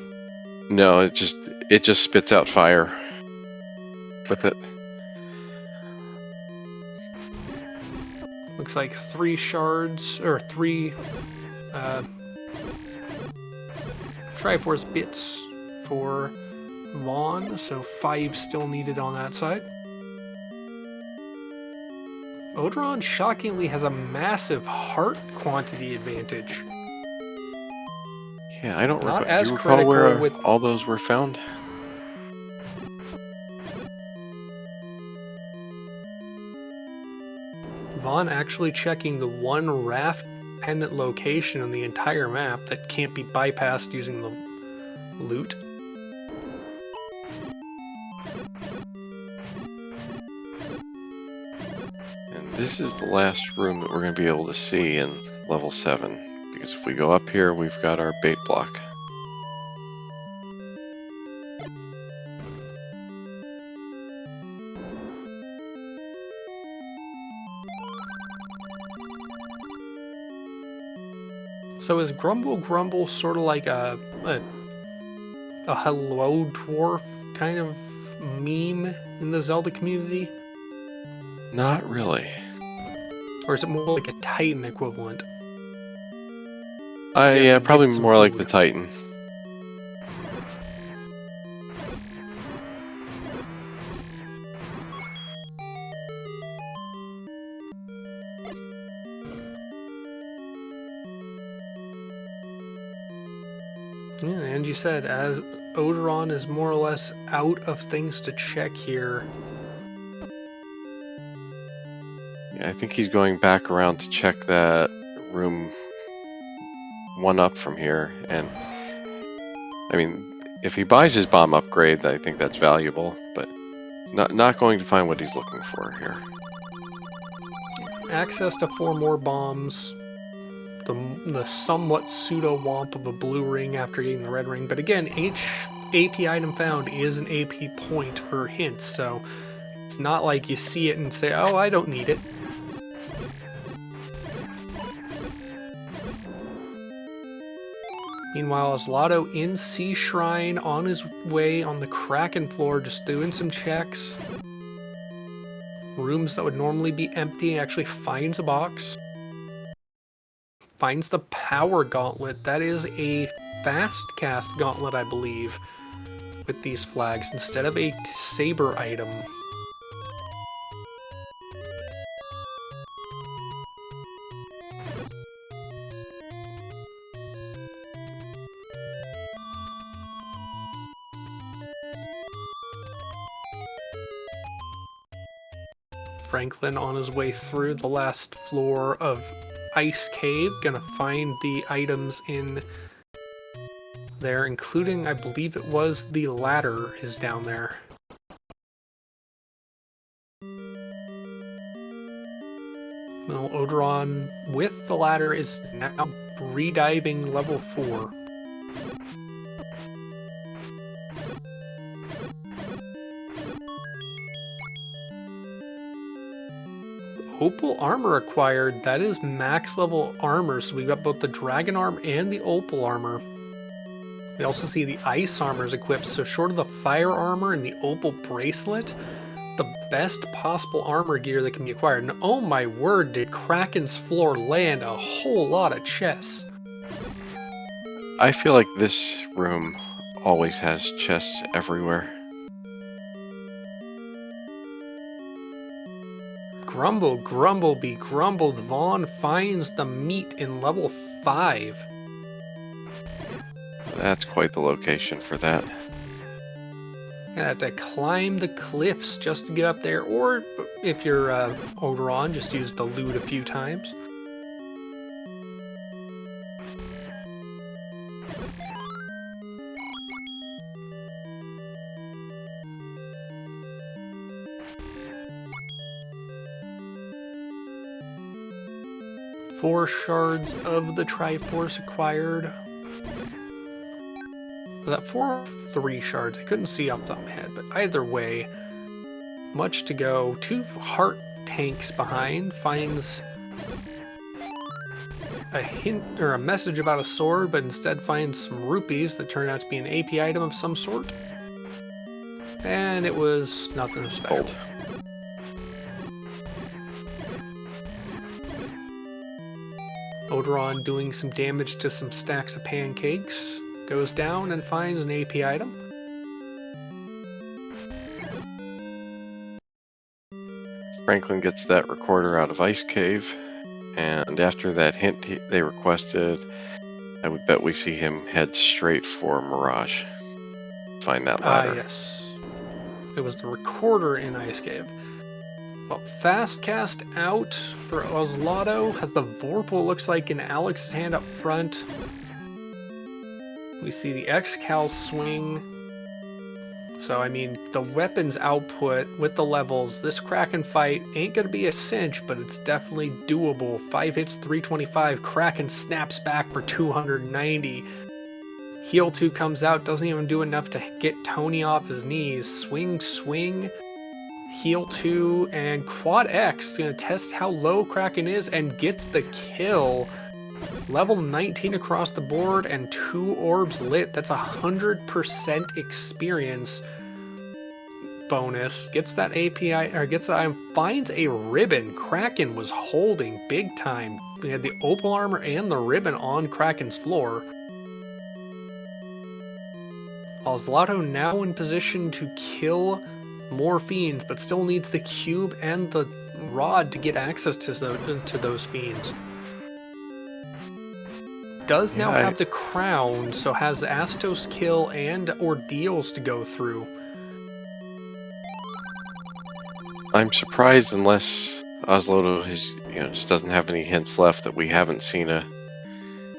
No, it just spits out fire with it.
Looks like 3 shards, or 3 Triforce bits for Vaughn, so 5 still needed on that side. Odoron shockingly has a massive heart quantity advantage.
Yeah, I don't recall.
Not as
Do you recall where
critical with
all those were found?
Vaughn actually checking the one raft pendant location on the entire map that can't be bypassed using the loot.
And this is the last room that we're going to be able to see in level 7. Because if we go up here, we've got our bait block.
So is Grumble Grumble sort of like a hello dwarf kind of meme in the Zelda community?
Not really.
Or is it more like a Titan equivalent?
Yeah, probably
some
more like
food.
the Titan.
Yeah, and you said as Odoron is more or less out of things to check here.
Yeah, I think he's going back around to check that room 1 up from here. And I mean, if he buys his bomb upgrade, I think that's valuable, but not going to find what he's looking for here.
Access to 4 more bombs. The somewhat pseudo-womp of a blue ring after getting the red ring. But again, each AP item found is an AP point for hints, so it's not like you see it and say, oh, I don't need it. Meanwhile, Aslotto in Sea Shrine on his way on the Kraken floor, just doing some checks. Rooms that would normally be empty actually finds a box. Finds the Power Gauntlet. That is a fast cast gauntlet, I believe, with these flags instead of a saber item. Franklin on his way through the last floor of Ice Cave, gonna find the items in there, including, I believe it was the ladder is down there. Well, Odoron with the ladder is now rediving level 4. Opal armor acquired. That is max level armor, so we've got both the dragon arm and the opal armor. We also see the ice armor is equipped, so short of the fire armor and the opal bracelet, the best possible armor gear that can be acquired. And oh my word, did Kraken's floor land a whole lot of chests.
I feel like this room always has chests everywhere.
Grumble, grumble, be grumbled. Vaughn finds the meat in level 5.
That's quite the location for that.
You have to climb the cliffs just to get up there, or if you're Odoron, just use the loot a few times. Four shards of the Triforce acquired. Was that 4 or 3 shards? I couldn't see off the top of my head, but either way, much to go. 2 heart tanks behind. Finds a hint or a message about a sword, but instead finds some rupees that turn out to be an AP item of some sort. And it was nothing special.
Gold.
Odoron doing some damage to some stacks of pancakes, goes down and finds an AP item.
Franklin gets that recorder out of Ice Cave, and after that hint they requested, I would bet we see him head straight for Mirage. Find that ladder.
Ah, yes. It was the recorder in Ice Cave. Well, fast cast out for Oslotto has the Vorpal, looks like, in Alex's hand up front. We see the X-Cal swing. So, I mean, the weapons output with the levels, this Kraken fight ain't gonna be a cinch, but it's definitely doable. 5 hits, 325, Kraken snaps back for 290. Heal 2 comes out, doesn't even do enough to get Tony off his knees. Swing, swing, Heal 2, and Quad X is gonna test how low Kraken is and gets the kill. Level 19 across the board and 2 orbs lit. That's 100% experience bonus. Gets that API, or gets that item, finds a ribbon. Kraken was holding big time. We had the opal armor and the ribbon on Kraken's floor. Oslotto now in position to kill more fiends, but still needs the cube and the rod to get access to those fiends. Does now have the crown, so has Astos kill and ordeals to go through.
I'm surprised, unless Oslotto has, just doesn't have any hints left, that we haven't seen a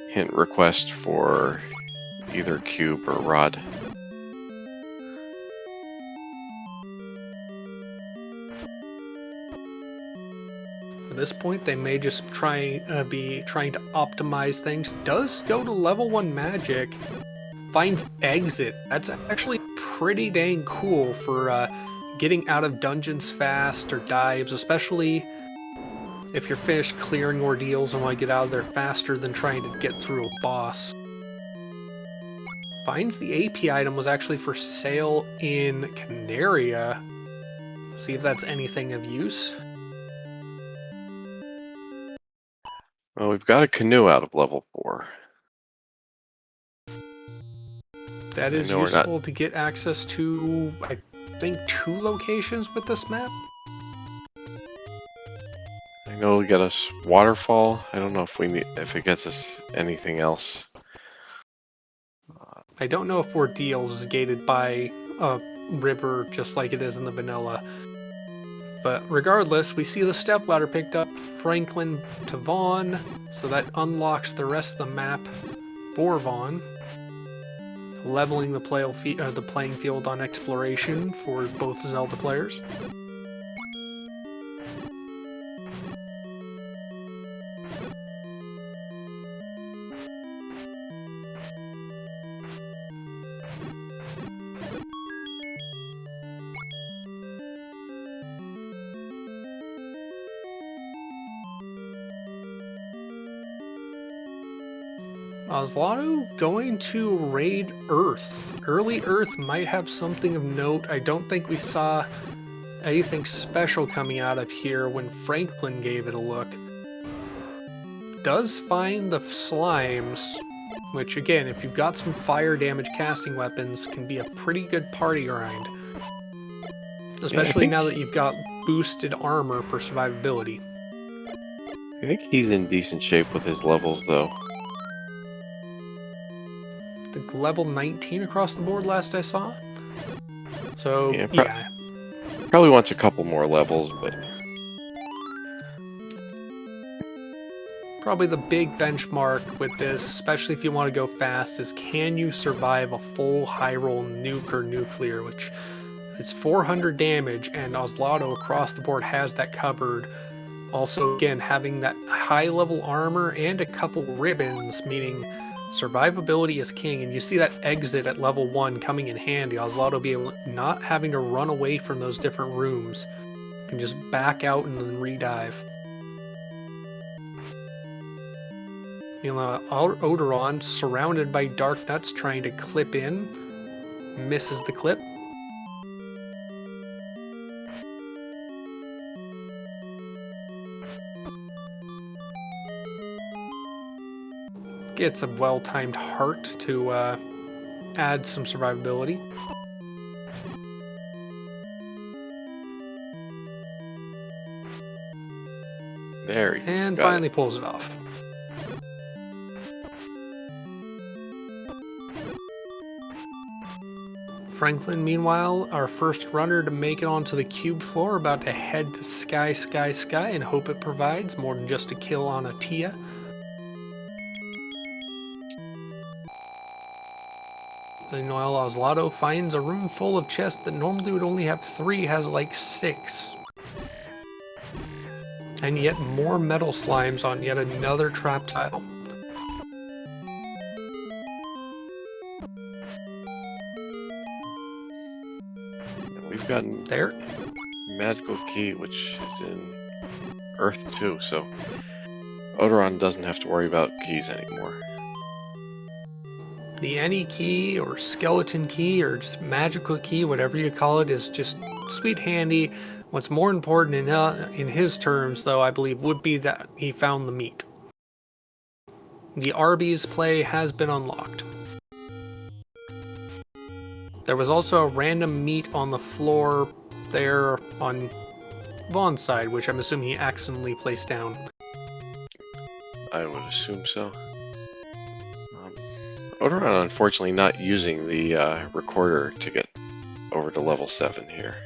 hint request for either cube or rod.
At this point, they may just be trying to optimize things. Does go to level 1 magic, finds exit. That's actually pretty dang cool for getting out of dungeons fast or dives, especially if you're finished clearing ordeals and want to get out of there faster than trying to get through a boss. Finds the AP item was actually for sale in Canaria. See if that's anything of use.
Well, we've got a canoe out of level 4.
That is useful to get access to, I think, 2 locations with this map.
I know it'll get us waterfall. I don't know if it gets us anything else.
I don't know if Ordeals is gated by a river just like it is in the vanilla. But regardless, we see the stepladder picked up, Franklin to Vaughn, so that unlocks the rest of the map for Vaughn, leveling the playing field on exploration for both Zelda players. Oslotto going to raid Earth. Early Earth might have something of note. I don't think we saw anything special coming out of here when Franklin gave it a look. Does find the slimes, which again, if you've got some fire damage casting weapons, can be a pretty good party grind. Especially now that you've got boosted armor for survivability.
I think he's in decent shape with his levels, though.
I think level 19 across the board last I saw. So, yeah.
Probably wants a couple more levels, but...
Probably the big benchmark with this, especially if you want to go fast, is can you survive a full high roll nuke or nuclear, which is 400 damage, and Oslotto across the board has that covered. Also, again, having that high level armor and a couple ribbons, meaning survivability is king, and you see that exit at level 1 coming in handy. Oslotto be able not having to run away from those different rooms. You can just back out and then re-dive. You know, Odoron, surrounded by dark nuts, trying to clip in, misses the clip. Gets a well-timed heart to add some survivability.
There he is.
And
Got
finally
it.
pulls it off. Franklin, meanwhile, our first runner to make it onto the cube floor, about to head to Sky, Sky, Sky and hope it provides more than just a kill on a Tia. Meanwhile, Oslado finds a room full of chests that normally would only have 3, has like 6. And yet more metal slimes on yet another trap tile.
We've gotten
There.
magical key, which is in Earth 2, so Odoron doesn't have to worry about keys anymore.
The any key or skeleton key or just magical key, whatever you call it, is just sweet handy. What's more important in his terms, though, I believe, would be that he found the meat. The Arby's play has been unlocked. There was also a random meat on the floor there on Vaughn's side, which I'm assuming he accidentally placed down.
I would assume so. Odoron, unfortunately, not using the recorder to get over to level 7 here.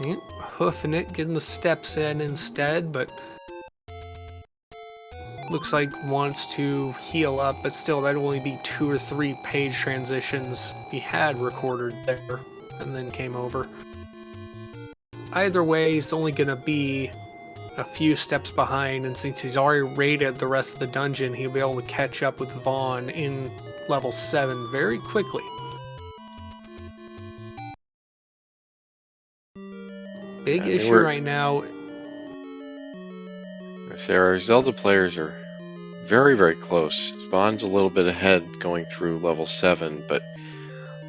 Yep, hoofing it, getting the steps in instead, but looks like wants to heal up, but still that'd only be 2 or 3 page transitions he had recorded there and then came over. Either way, he's only gonna be a few steps behind, and since he's already raided the rest of the dungeon, he'll be able to catch up with Vaughn in level 7 very quickly. Big issue right now.
Our Zelda players are very, very close. Vaughn's a little bit ahead going through level 7, but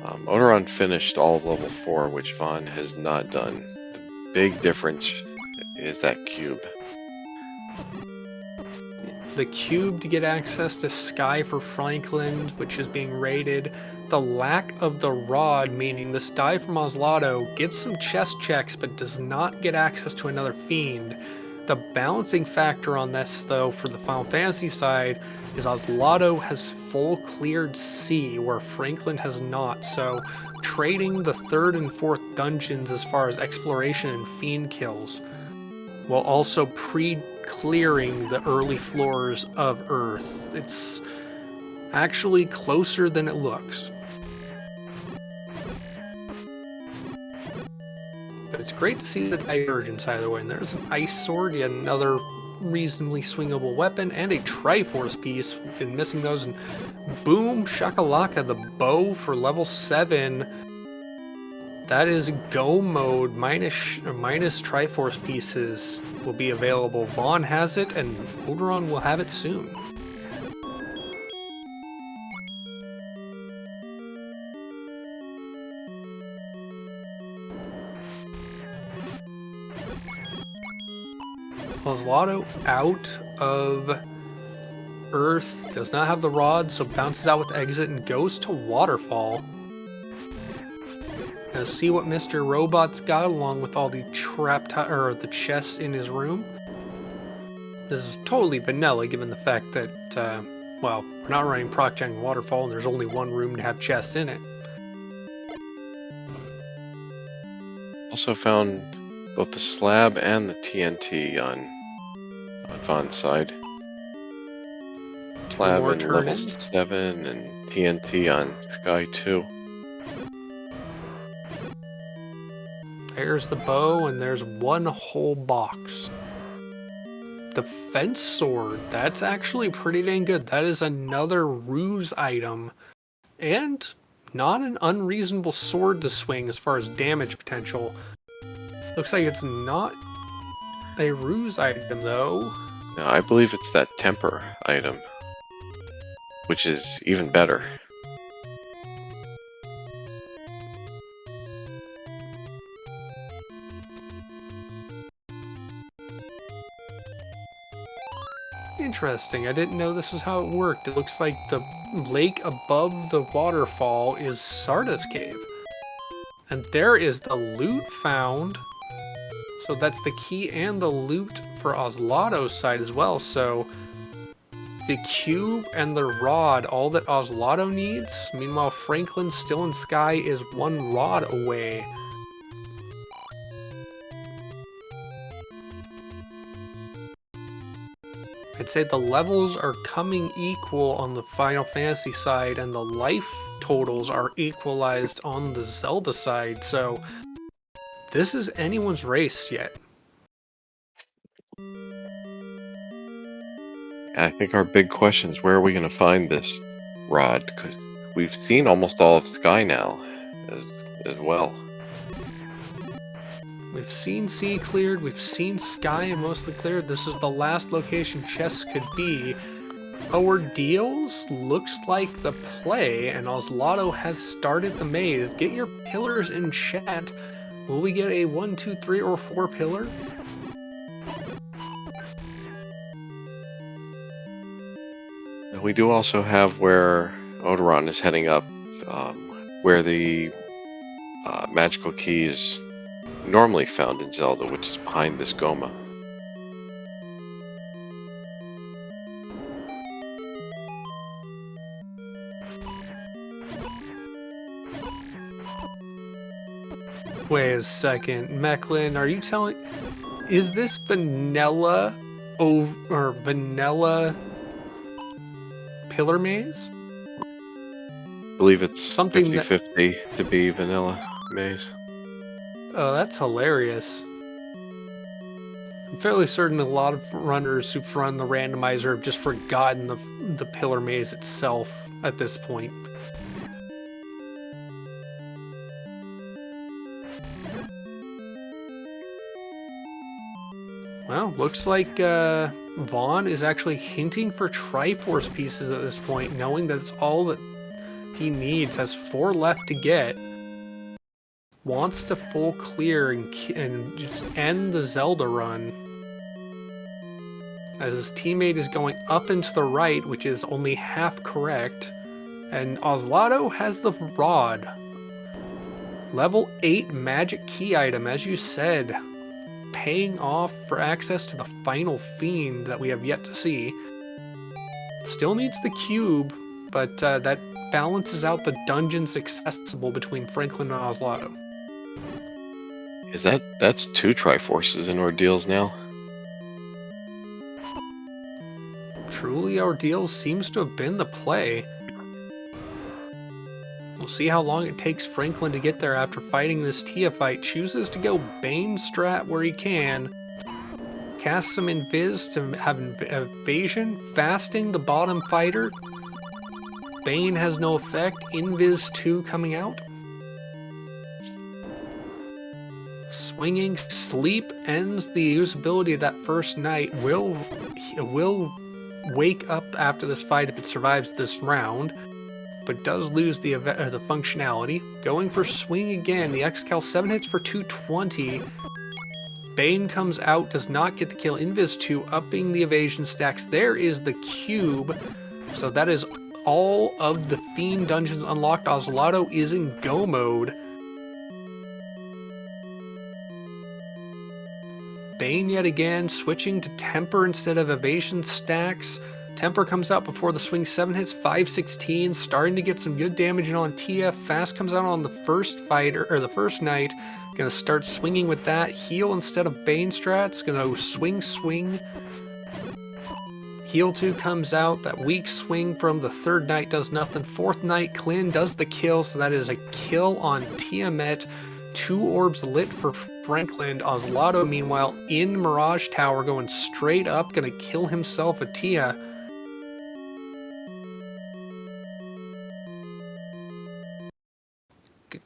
Odoron finished all of level 4, which Vaughn has not done. The big difference is that cube.
The cube to get access to Sky for Franklin, which is being raided. The lack of the rod, meaning this die from Oslado gets some chest checks but does not get access to another fiend. The balancing factor on this, though, for the Final Fantasy side, is Oslado has full cleared C, where Franklin has not, so trading the 3rd and 4th dungeons as far as exploration and fiend kills, while also pre-clearing the early floors of Earth. It's actually closer than it looks. But it's great to see the divergence either way. And there's an ice sword, yet another reasonably swingable weapon, and a Triforce piece. We've been missing those, and boom, shakalaka, the bow for level 7. That is go mode, minus Triforce pieces will be available. Vaughn has it, and Odoron will have it soon. Oslado out of Earth, does not have the rod, so bounces out with exit and goes to Waterfall. Gonna see what Mr. Robot's got along with all the the chests in his room. This is totally vanilla given the fact that, well, we're not running Proc-Gen Waterfall and there's only one room to have chests in it.
Also found both the slab and the TNT on Vaughn's side. Slab in level 7 and TNT on Sky 2.
There's the bow, and there's one whole box. The fence sword, that's actually pretty dang good. That is another ruse item, and not an unreasonable sword to swing as far as damage potential. Looks like it's not a ruse item, though.
No, I believe it's that temper item, which is even better.
Interesting. I didn't know this was how it worked. It looks like the lake above the waterfall is Sarda's cave. And there is the loot found. So that's the key and the loot for Oslato's side as well. So the cube and the rod, all that Oslato needs. Meanwhile, Franklin still in Sky is one rod away. I'd say the levels are coming equal on the Final Fantasy side, and the life totals are equalized on the Zelda side, so this is anyone's race yet.
I think our big question is, where are we going to find this rod? Because we've seen almost all of Sky now as well.
We've seen Sea cleared, we've seen Sky mostly cleared. This is the last location chests could be. Ordeals looks like the play, and Oslato has started the maze. Get your pillars in chat. Will we get a 1, 2, 3, or 4 pillar?
We do also have where Odoron is heading up, where the magical key is normally found in Zelda, which is behind this Goma.
Wait a second, Mechlin, are you telling... Is this vanilla or vanilla pillar maze?
I believe it's something 50-50 to be vanilla maze.
Oh, that's hilarious. I'm fairly certain a lot of runners who've run the randomizer have just forgotten the pillar maze itself at this point. Well, looks like Vaughn is actually hinting for Triforce pieces at this point, knowing that it's all that he needs. Has 4 left to get. Wants to full clear and just end the Zelda run. As his teammate is going up and to the right, which is only half correct. And Oslato has the rod. Level 8 magic key item, as you said. Paying off for access to the final fiend that we have yet to see. Still needs the cube, but that balances out the dungeons accessible between Franklin and Oslato.
That's 2 Triforces in Ordeals now?
Truly, Ordeals seems to have been the play. We'll see how long it takes Franklin to get there after fighting this Tia fight. Chooses to go Bane strat where he can. Casts some Invis to have evasion, fasting the bottom fighter. Bane has no effect. Invis 2 coming out. Swinging Sleep ends the usability of that first night. Will wake up after this fight if it survives this round, but does lose the functionality. Going for Swing again. The X-Cal 7 hits for 220. Bane comes out, does not get the kill. Invis 2 upping the evasion stacks. There is the cube. So that is all of the Fiend dungeons unlocked. Oslato is in go mode. Bane yet again, switching to Temper instead of evasion stacks. Temper comes out before the Swing 7 hits, 516, starting to get some good damage in on Tia. Fast comes out on the first fighter, or the first night. Gonna start swinging with that. Heal instead of Bane strats. Gonna swing. Heal 2 comes out. That weak swing from the third night does nothing. Fourth night, Klin does the kill, so that is a kill on Tiamat. 2 orbs lit for Franklin. Oslato, meanwhile, in Mirage Tower, going straight up, gonna kill himself a Tia.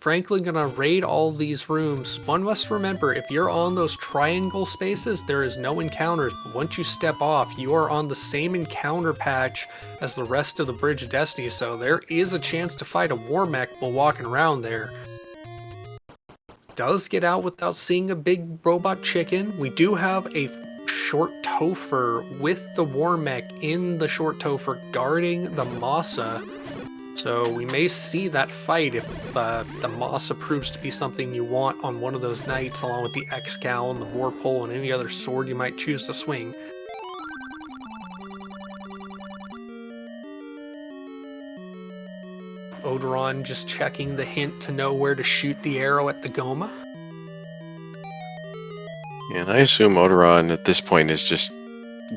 Franklin gonna raid all these rooms. One must remember, if you're on those triangle spaces, there is no encounters. But once you step off, you are on the same encounter patch as the rest of the Bridge of Destiny, so there is a chance to fight a war mech while walking around there. Does get out without seeing a big robot chicken. We do have a short Topher with the war mech in the short Topher guarding the Masa. So we may see that fight if the Masa proves to be something you want on one of those nights, along with the X-Cowl and the Warpole and any other sword you might choose to swing. Odoron just checking the hint to know where to shoot the arrow at the Goma.
And I assume Odoron at this point is just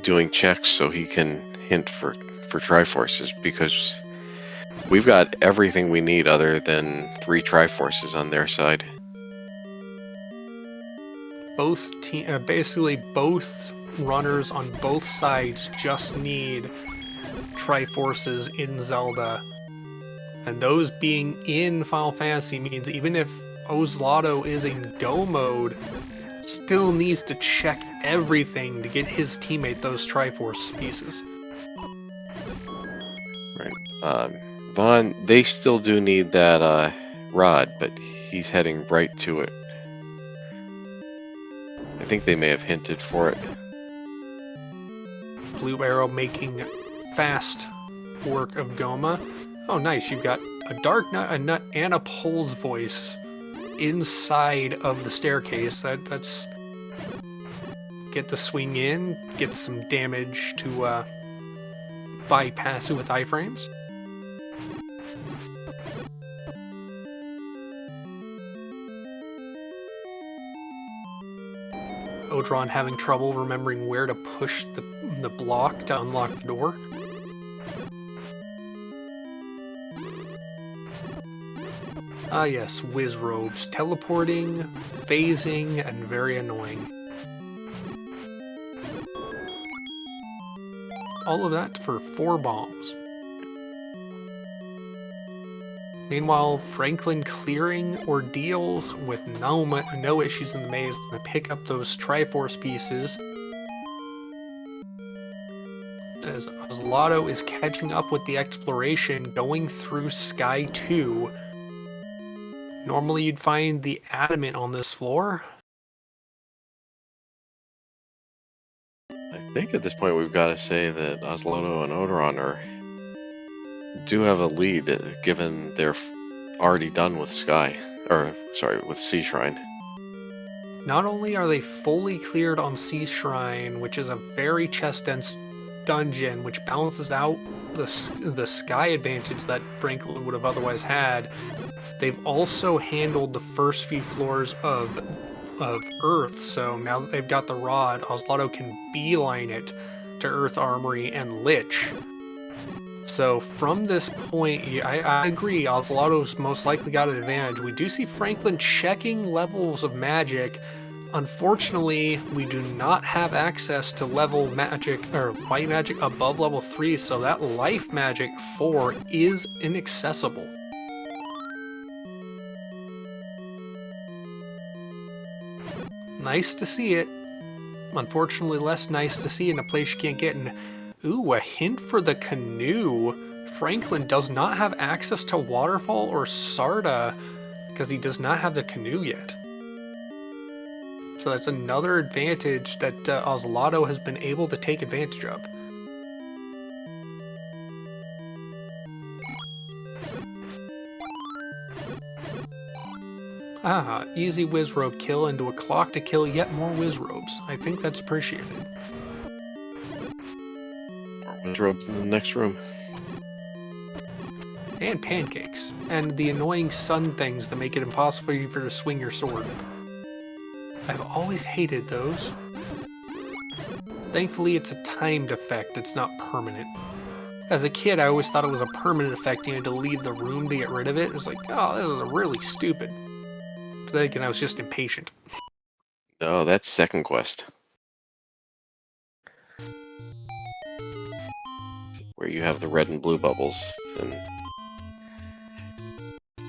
doing checks so he can hint for Triforces, because we've got everything we need other than 3 Triforces on their side.
Basically both runners on both sides just need Triforces in Zelda. And those being in Final Fantasy means even if Ozlato is in Go mode, still needs to check everything to get his teammate those Triforce pieces.
Right. Vaughn, they still do need that rod, but he's heading right to it. I think they may have hinted for it.
Blue Arrow making fast work of Goma. Oh, nice. You've got a Dark Nut, a Nut, and a Pole's voice inside of the staircase. That's... Get the swing in, get some damage to bypass it with iframes. Odoron having trouble remembering where to push the block to unlock the door. Ah yes, whiz robes. Teleporting, phasing, and very annoying. All of that for 4 bombs. Meanwhile, Franklin clearing ordeals with no issues in the maze to pick up those Triforce pieces. As Ozlato is catching up with the exploration, going through Sky 2. Normally you'd find the adamant on this floor.
I think at this point we've got to say that Ozlato and Odoron do have a lead, given they're already done with with Sea Shrine.
Not only are they fully cleared on Sea Shrine, which is a very chest-dense dungeon, which balances out the sky advantage that Franklin would have otherwise had, they've also handled the first few floors of Earth, so now that they've got the rod, Ozlato can beeline it to Earth Armory and Lich. So from this point, I agree, Ozlato's most likely got an advantage. We do see Franklin checking levels of magic. Unfortunately, we do not have access to level magic, or white magic above level 3, so that life magic 4 is inaccessible. Nice to see it. Unfortunately, less nice to see in a place you can't get in. Ooh, a hint for the canoe. Franklin does not have access to Waterfall or Sarda because he does not have the canoe yet. So that's another advantage that Ozlato has been able to take advantage of. Ah, easy Wizrobe kill into a clock to kill yet more Wizrobes. I think that's appreciated.
More Wizrobes in the next room.
And pancakes. And the annoying sun things that make it impossible for you to swing your sword. I've always hated those. Thankfully, it's a timed effect, it's not permanent. As a kid, I always thought it was a permanent effect. You had to leave the room to get rid of it. It was like, oh, this is really stupid. But then again, I was just impatient.
No, that's second quest. Where you have the red and blue bubbles. And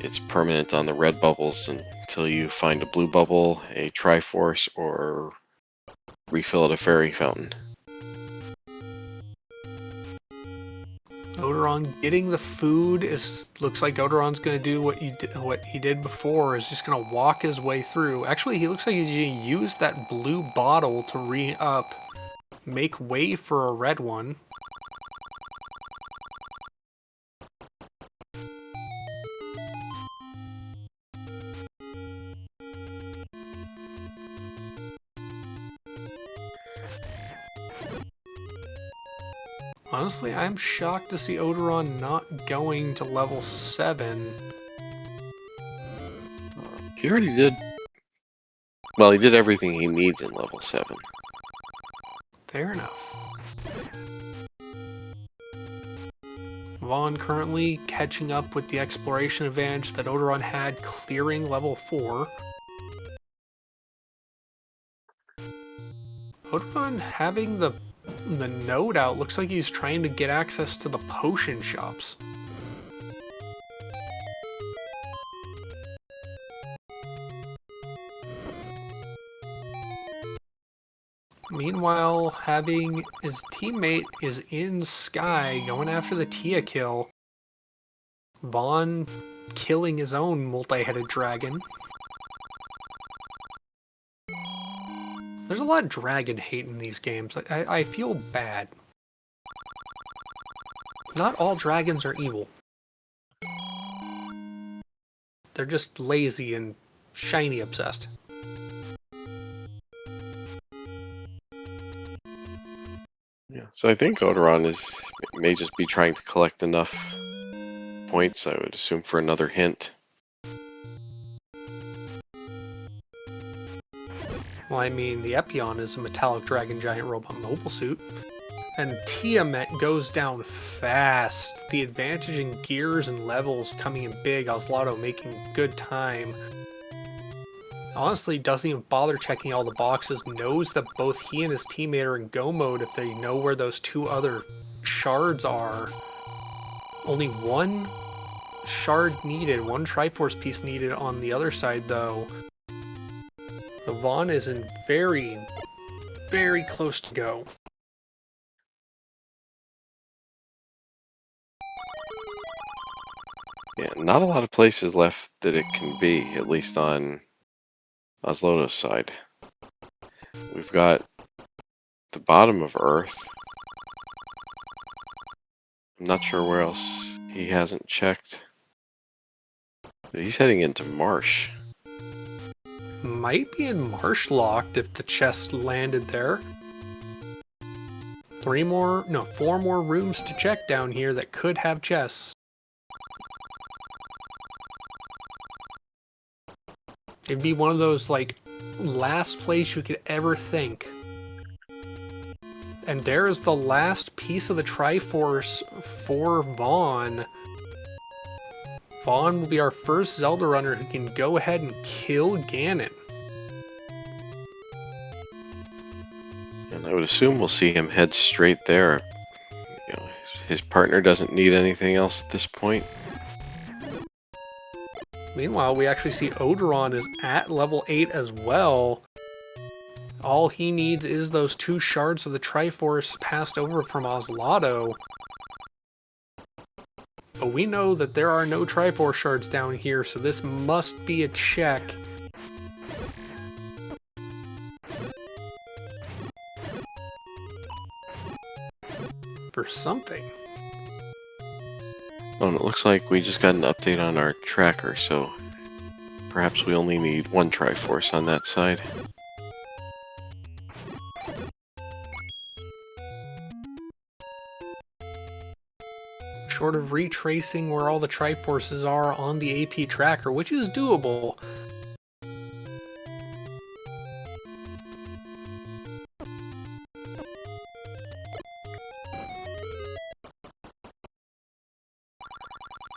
it's permanent on the red bubbles until you find a blue bubble, a Triforce, or refill at a fairy fountain.
Odoron getting the food looks like Odoron's gonna do what he did before, is just gonna walk his way through. Actually, he looks like he's gonna use that blue bottle to re-up, make way for a red one. Honestly, I'm shocked to see Odoron not going to level 7.
He already did. Well, he did everything he needs in level 7.
Fair enough. Vaughn currently catching up with the exploration advantage that Odoron had, clearing level 4. Odoron having the node out, looks like he's trying to get access to the potion shops. Meanwhile, having his teammate is in Sky going after the Tia kill. Vaughn killing his own multi-headed dragon. There's a lot of dragon hate in these games. I feel bad. Not all dragons are evil. They're just lazy and shiny obsessed.
Yeah, so I think Odoron may just be trying to collect enough points, I would assume, for another hint.
Well, I mean, the Epion is a metallic dragon giant robot mobile suit. And Tiamat goes down fast. The advantage in gears and levels coming in big. Oslaughter making good time. Honestly, doesn't even bother checking all the boxes. Knows that both he and his teammate are in go mode if they know where those 2 other shards are. Only 1 shard needed, 1 Triforce piece needed on the other side though. The Vaughn is in very, very close to go.
Yeah, not a lot of places left that it can be, at least on Osloto's side. We've got the bottom of Earth. I'm not sure where else he hasn't checked. He's heading into Marsh.
Might be in Marsh locked if the chest landed there. 4 more rooms to check down here that could have chests. It'd be one of those, like, last place you could ever think. And there is the last piece of the Triforce for Vaughn. Vaughn will be our first Zelda runner who can go ahead and kill Ganon.
And I would assume we'll see him head straight there. You know, his partner doesn't need anything else at this point.
Meanwhile, we actually see Odoron is at level 8 as well. All he needs is those 2 shards of the Triforce passed over from Oslaughter. But we know that there are no Triforce shards down here, so this must be a check. For something.
Oh, and it looks like we just got an update on our tracker, so perhaps we only need 1 Triforce on that side.
Short of retracing where all the Triforces are on the AP tracker, which is doable.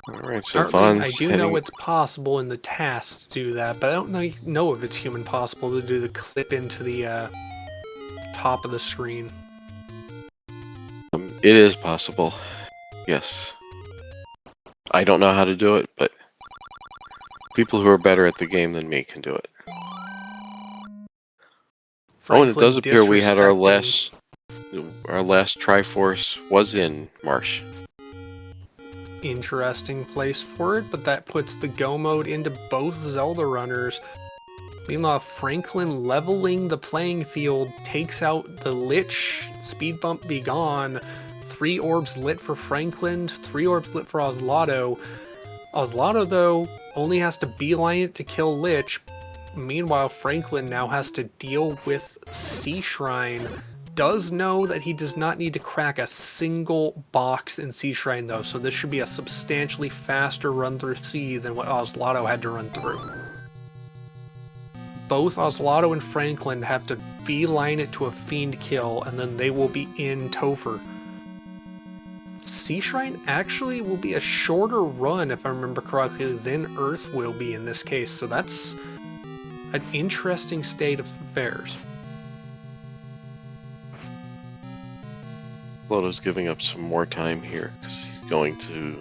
Alright, so Vaughn's
I do know it's possible in the task to do that, but I don't know if it's human possible to do the clip into the top of the screen.
It is possible. Yes. I don't know how to do it, but People who are better at the game than me can do it. Oh, and it
Franklin
does appear we had our
disrespecting.
last Triforce was in Marsh.
Interesting place for it, but that puts the go mode into both Zelda runners. Meanwhile, Franklin leveling the playing field takes out the Lich. Speed bump be gone. 3 orbs lit for Franklin, 3 orbs lit for Oslato. Oslato, though, only has to beeline it to kill Lich. Meanwhile, Franklin now has to deal with Sea Shrine. Does know that he does not need to crack a single box in Sea Shrine, though, so this should be a substantially faster run through Sea than what Oslato had to run through. Both Oslato and Franklin have to beeline it to a Fiend kill, and then they will be in Topher. Sea Shrine actually will be a shorter run, if I remember correctly, than Earth will be in this case, so that's an interesting state of affairs.
Loto's giving up some more time here because he's going to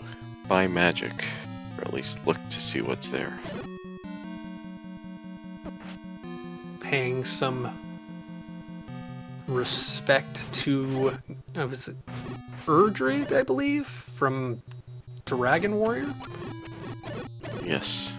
buy magic, or at least look to see what's there.
Paying some respect to was it Erdred, I believe, from Dragon Warrior?
Yes.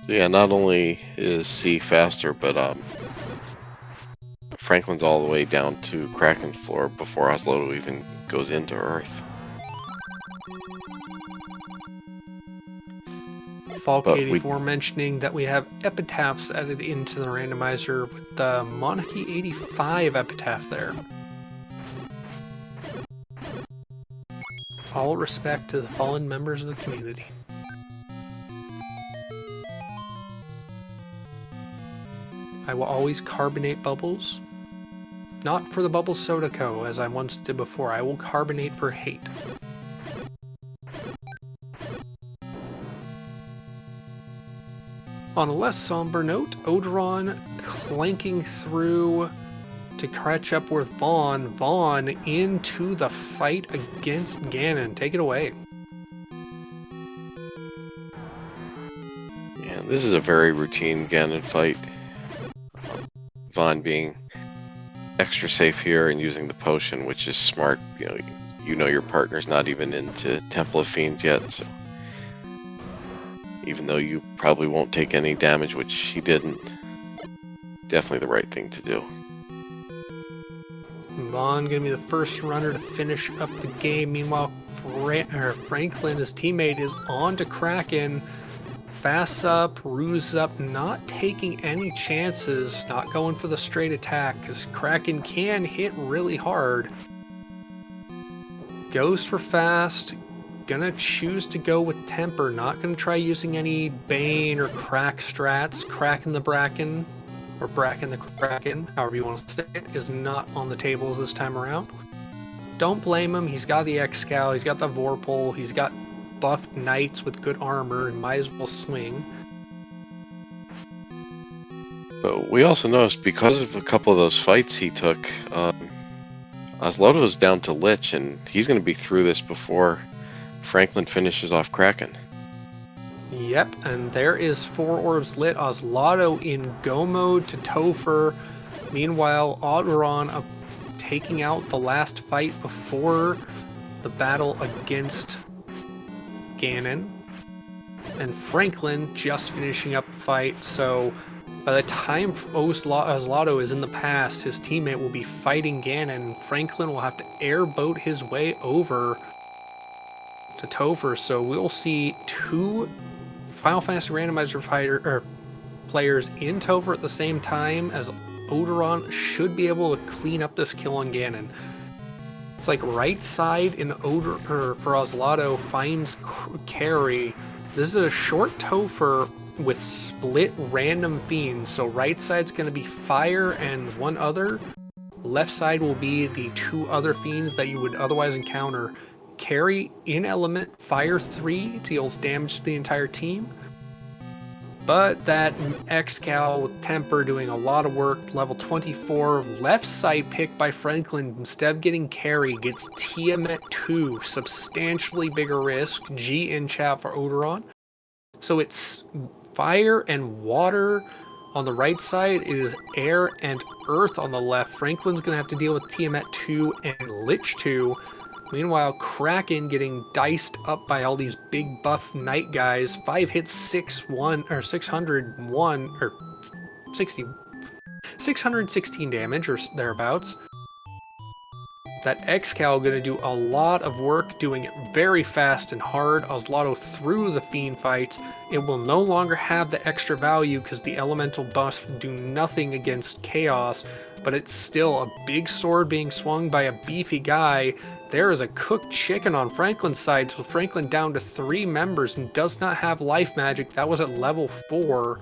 So yeah, not only is C faster, but Franklin's all the way down to Kraken floor before Osloto even goes into Earth.
Falk84 mentioning that we have epitaphs added into the randomizer with the Monarchy 85 epitaph there. All respect to the fallen members of the community. I will always carbonate bubbles. Not for the Bubble Soda Co., as I once did before. I will carbonate for hate. On a less somber note, Odoron clanking through to catch up with Vaughn. Vaughn into the fight against Ganon. Take it away.
Yeah, this is a very routine Ganon fight. Vaughn being extra safe here and using the potion, which is smart. You know your partner's not even into Temple of Fiends yet, so even though you probably won't take any damage, which he didn't, definitely the right thing to do.
Vaughn gonna be the first runner to finish up the game. Meanwhile, Franklin, his teammate, is on to Kraken. Fast up, ruse up, not taking any chances, not going for the straight attack, because Kraken can hit really hard. Goes for fast, gonna choose to go with Temper, not gonna try using any Bane or Crack strats. Kraken the Bracken, or Bracken the Kraken, however you want to say it, is not on the tables this time around. Don't blame him, he's got the X-Scow, he's got the Vorpal, he's got buffed knights with good armor and might as well swing.
But we also noticed because of a couple of those fights he took, Osloto's down to Lich, and he's going to be through this before Franklin finishes off Kraken.
Yep, and there is 4 orbs lit. Oslato in go mode to Topher. Meanwhile, Odoron taking out the last fight before the battle against Ganon, and Franklin just finishing up the fight. So by the time Oslato is in the past, his teammate will be fighting Ganon, and Franklin will have to airboat his way over to Topher. So we'll see 2 Final Fantasy Randomizer players in Topher at the same time, as Odoron should be able to clean up this kill on Ganon. It's like right side in for Oslato finds carry. This is a short Topher with split random fiends. So right side's going to be fire and one other. Left side will be the 2 other fiends that you would otherwise encounter. Carry in element, fire 3 deals damage to the entire team. But that X-Cal with Temper doing a lot of work, level 24, left side pick by Franklin, instead of getting carry, gets Tiamat 2, substantially bigger risk, G in chat for Odoron. So it's fire and water on the right side, it is air and earth on the left. Franklin's going to have to deal with Tiamat 2 and Lich 2. Meanwhile, Kraken getting diced up by all these big buff knight guys. 5 hits, 601 or 60, 616 damage or thereabouts. That X-Cal gonna do a lot of work, doing it very fast and hard. Oslato through the Fiend fights. It will no longer have the extra value because the elemental buffs do nothing against Chaos, but it's still a big sword being swung by a beefy guy. There is a cooked chicken on Franklin's side, so Franklin down to 3 members and does not have life magic. That was at level 4.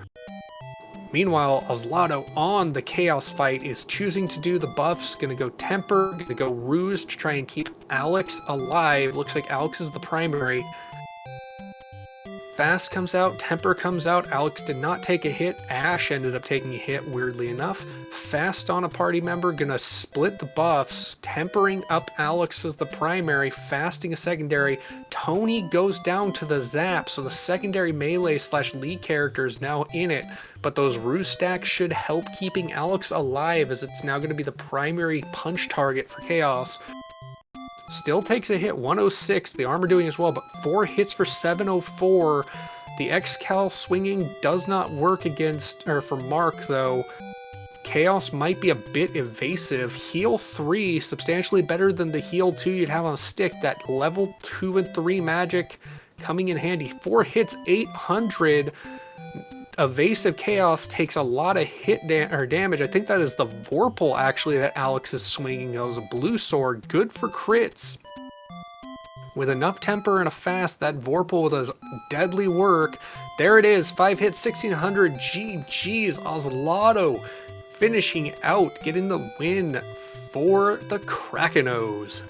Meanwhile, Oslato on the Chaos fight is choosing to do the buffs, gonna go Temper, gonna go Ruse to try and keep Alex alive. Looks like Alex is the primary. Fast comes out, Temper comes out, Alex did not take a hit, Ash ended up taking a hit, weirdly enough. Fast on a party member, gonna split the buffs, tempering up Alex as the primary, fasting a secondary. Tony goes down to the zap, so the secondary melee / lead character is now in it, but those ruse stacks should help keeping Alex alive as it's now gonna be the primary punch target for Chaos. Still takes a hit, 106, the armor doing as well, but 4 hits for 704. The X-Cal swinging does not work against, or for Mark though. Chaos might be a bit evasive. Heal 3, substantially better than the heal 2 you'd have on a stick. That level 2 and 3 magic coming in handy. 4 hits, 800. Evasive Chaos takes a lot of damage. I think that is the Vorpal actually that Alex is swinging. It was a blue sword, good for crits. With enough temper and a fast, that Vorpal does deadly work. There it is, 5 hits, 1600. GG's, Oslato finishing out, getting the win for the Krakenos.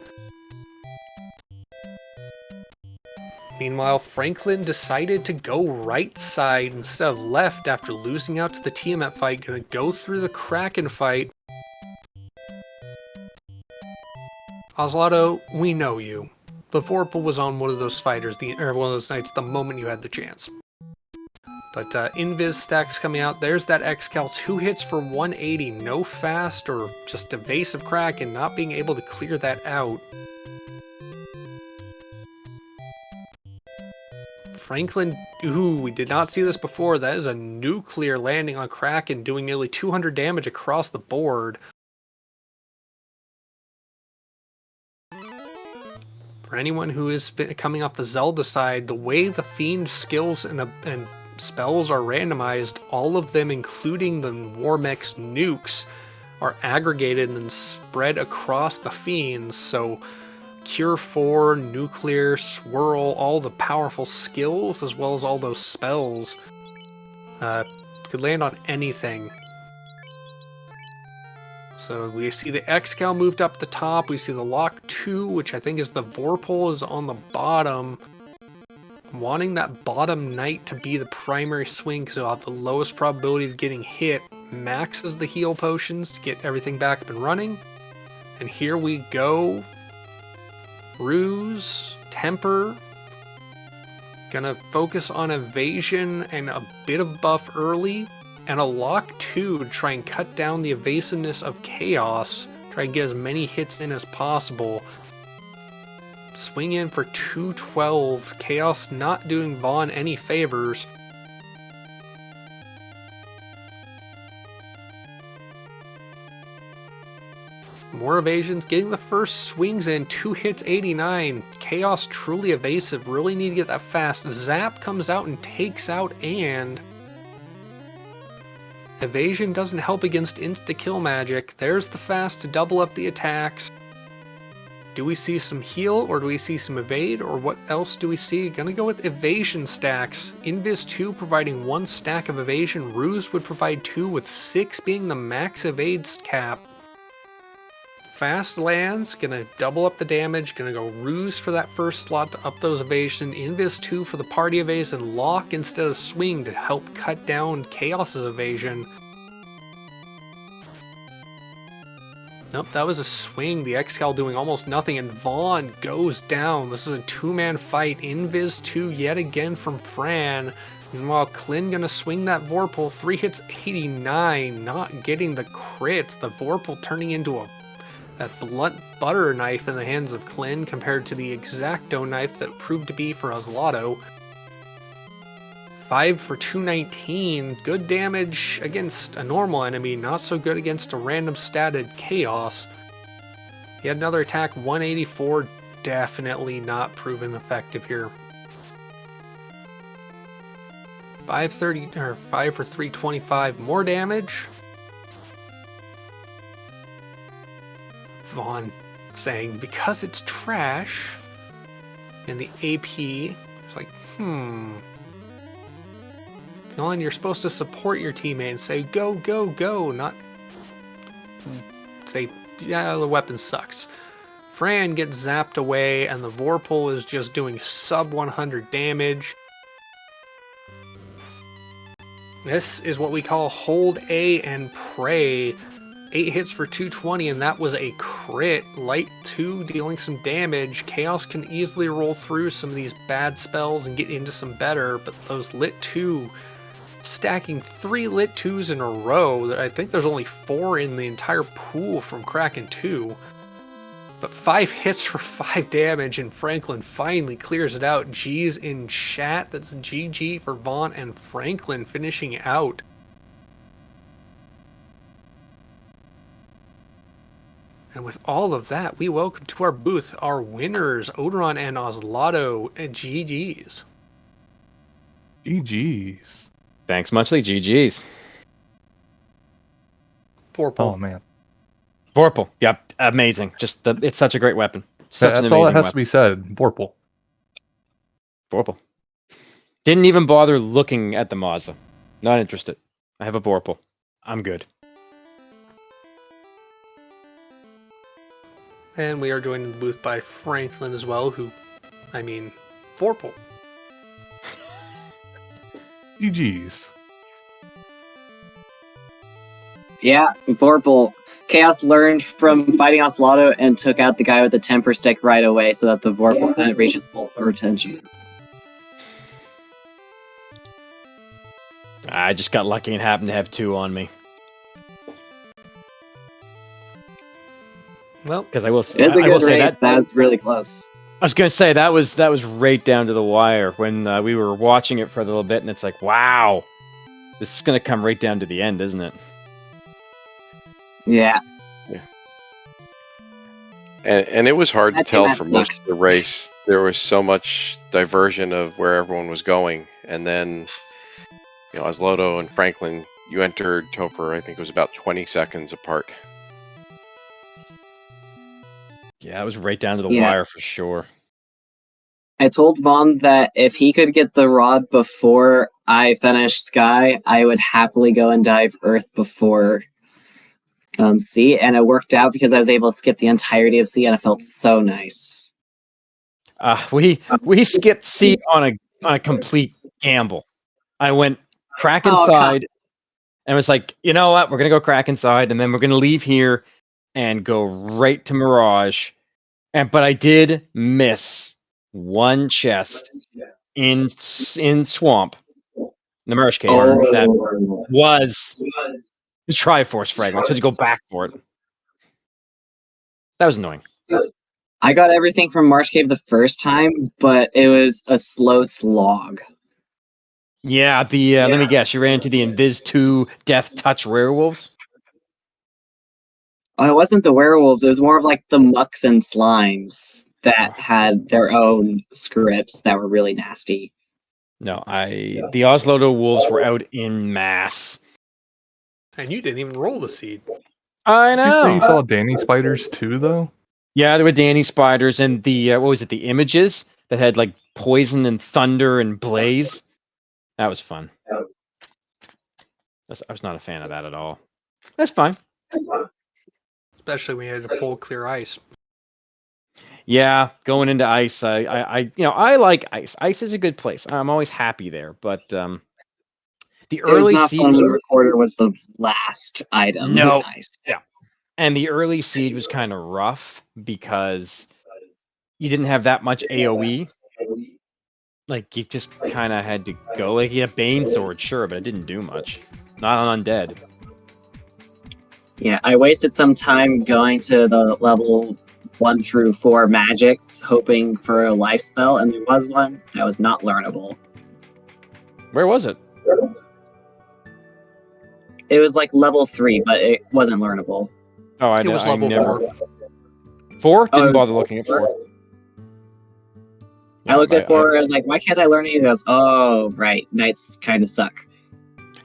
Meanwhile, Franklin decided to go right side instead of left after losing out to the Tiamat fight. Gonna go through the Kraken fight. Oslato, we know you. The Vorpal was on one of those fighters, or one of those nights, the moment you had the chance. But Invis stacks coming out. There's that X-Cal, 2 hits for 180. No fast or just evasive Kraken, not being able to clear that out. Franklin, ooh, we did not see this before. That is a nuclear landing on Kraken, doing nearly 200 damage across the board. For anyone who is coming off the Zelda side, the way the Fiend skills and spells are randomized, all of them, including the Warmech's nukes, are aggregated and then spread across the Fiends. So Cure 4, Nuclear, Swirl, all the powerful skills as well as all those spells could land on anything. So we see the X-Cal moved up the top, we see the Lock 2, which I think is the Vorpal, is on the bottom. Wanting that bottom knight to be the primary swing because it'll have the lowest probability of getting hit, maxes the heal potions to get everything back up and running. And here we go. Ruse, Temper, gonna focus on evasion and a bit of buff early, and a Lock 2 to try and cut down the evasiveness of Chaos, try and get as many hits in as possible. Swing in for 212, Chaos not doing Vaughn any favors. More evasions, getting the first swings in, 2 hits, 89. Chaos truly evasive, really need to get that fast. Zap comes out and takes out and evasion doesn't help against insta-kill magic. There's the fast to double up the attacks. Do we see some heal, or do we see some evade, or what else do we see? Gonna go with evasion stacks. Invis 2 providing 1 stack of evasion. Ruse would provide 2, with 6 being the max evade cap. fast lands, gonna double up the damage, gonna go Ruse for that first slot to up those evasion, Invis 2 for the party evasion, Lock instead of Swing to help cut down Chaos's evasion. Nope, that was a swing. The Excal doing almost nothing, and Vaughn goes down. This is a two-man fight. Invis 2 yet again from Fran. Meanwhile, Klin gonna swing that Vorpal. 3 hits, 89, not getting the crits. The Vorpal turning into that blunt butter knife in the hands of Klin compared to the X-Acto knife that proved to be for Oslato. 5 for 219, good damage against a normal enemy, not so good against a random statted Chaos. Yet another attack, 184, definitely not proven effective here. 5 for 325, more damage. Vaughn saying, because it's trash, and the AP is like, Vaughn, you're supposed to support your teammate and say, go, go, go, not say, yeah, the weapon sucks. Fran gets zapped away, and the Vorpal is just doing sub 100 damage. This is what we call hold A and pray. 8 hits for 220, and that was a crit. Light 2 dealing some damage. Chaos can easily roll through some of these bad spells and get into some better, but those Lit 2 stacking 3 Lit 2s in a row. I think there's only 4 in the entire pool from Kraken 2. But 5 hits for 5 damage, and Franklin finally clears it out. G's in chat. That's GG for Vaughn and Franklin finishing out. And with all of that, we welcome to our booth our winners, Odoron and Oslato, and GG's.
GG's.
Thanks muchly, GG's.
Vorpal.
Oh man,
Vorpal, yep, amazing. It's such a great weapon. Such
that's
an
all that
amazing
has
weapon.
to be said. Vorpal.
Vorpal. Didn't even bother looking at the Mazda. Not interested. I have a Vorpal. I'm good.
And we are joined in the booth by Franklin as well, Vorpal.
GG's.
Yeah, Vorpal. Chaos learned from fighting Oslato and took out the guy with the temper stick right away so that the Vorpal couldn't reach his full potential.
I just got lucky and happened to have 2 on me.
Well,
Because I will
It is a good race. That was really close.
I was gonna say that was right down to the wire when we were watching it for a little bit, and it's like, wow, this is gonna come right down to the end, isn't it?
Yeah.
And it was hard to
I think
tell
that's
for most of the race. There was so much diversion of where everyone was going, and then, as Lodo and Franklin, you entered Topher, I think it was about 20 seconds apart.
Yeah, it was right down to the wire for sure.
I told Vaughn that if he could get the rod before I finished Sky, I would happily go and dive Earth before C, and it worked out because I was able to skip the entirety of C, and it felt so nice.
We skipped C on a complete gamble. I went Kraken side, and was like, you know what, we're gonna go Kraken side, and then we're gonna leave here and go right to Mirage. But I did miss one chest in Swamp, the Mirage Cave, that was the Triforce fragment, so I had to go back for it. That was annoying.
I got everything from Marsh Cave the first time, but it was a slow slog.
Yeah, let me guess, you ran into the Invis 2 Death Touch Werewolves?
Oh, it wasn't the werewolves, it was more of like the mucks and slimes that had their own scripts that were really nasty.
No, the Oslodo wolves were out in mass.
And you didn't even roll the seed.
I
Did you say
know.
you saw Danny spiders too, though?
Yeah, there were Danny spiders and the what was it? The images that had like poison and thunder and blaze. That was fun. I was not a fan of that at all. That's fine.
especially when you had to pull clear ice.
Yeah, going into ice, I like ice. Ice is a good place. I'm always happy there, but the
It was
early
not
siege,
fun when the recorder was the last item.
No.
Nice.
Yeah. and the early siege was kind of rough because you didn't have that much AOE. Like you just kind of had to go. Like you had Bane Sword, sure, but it didn't do much. Not on undead.
Yeah, I wasted some time going to the level 1 through 4 magics, hoping for a life spell, and there was one that was not learnable.
Where was it?
It was like level 3, but it wasn't learnable.
Oh, I
It was level
never.
4.
4?
Oh, it
Didn't
was
bother looking at 4.
I looked at 4, I was like, why can't I learn any of those? Oh, right, knights kind of suck.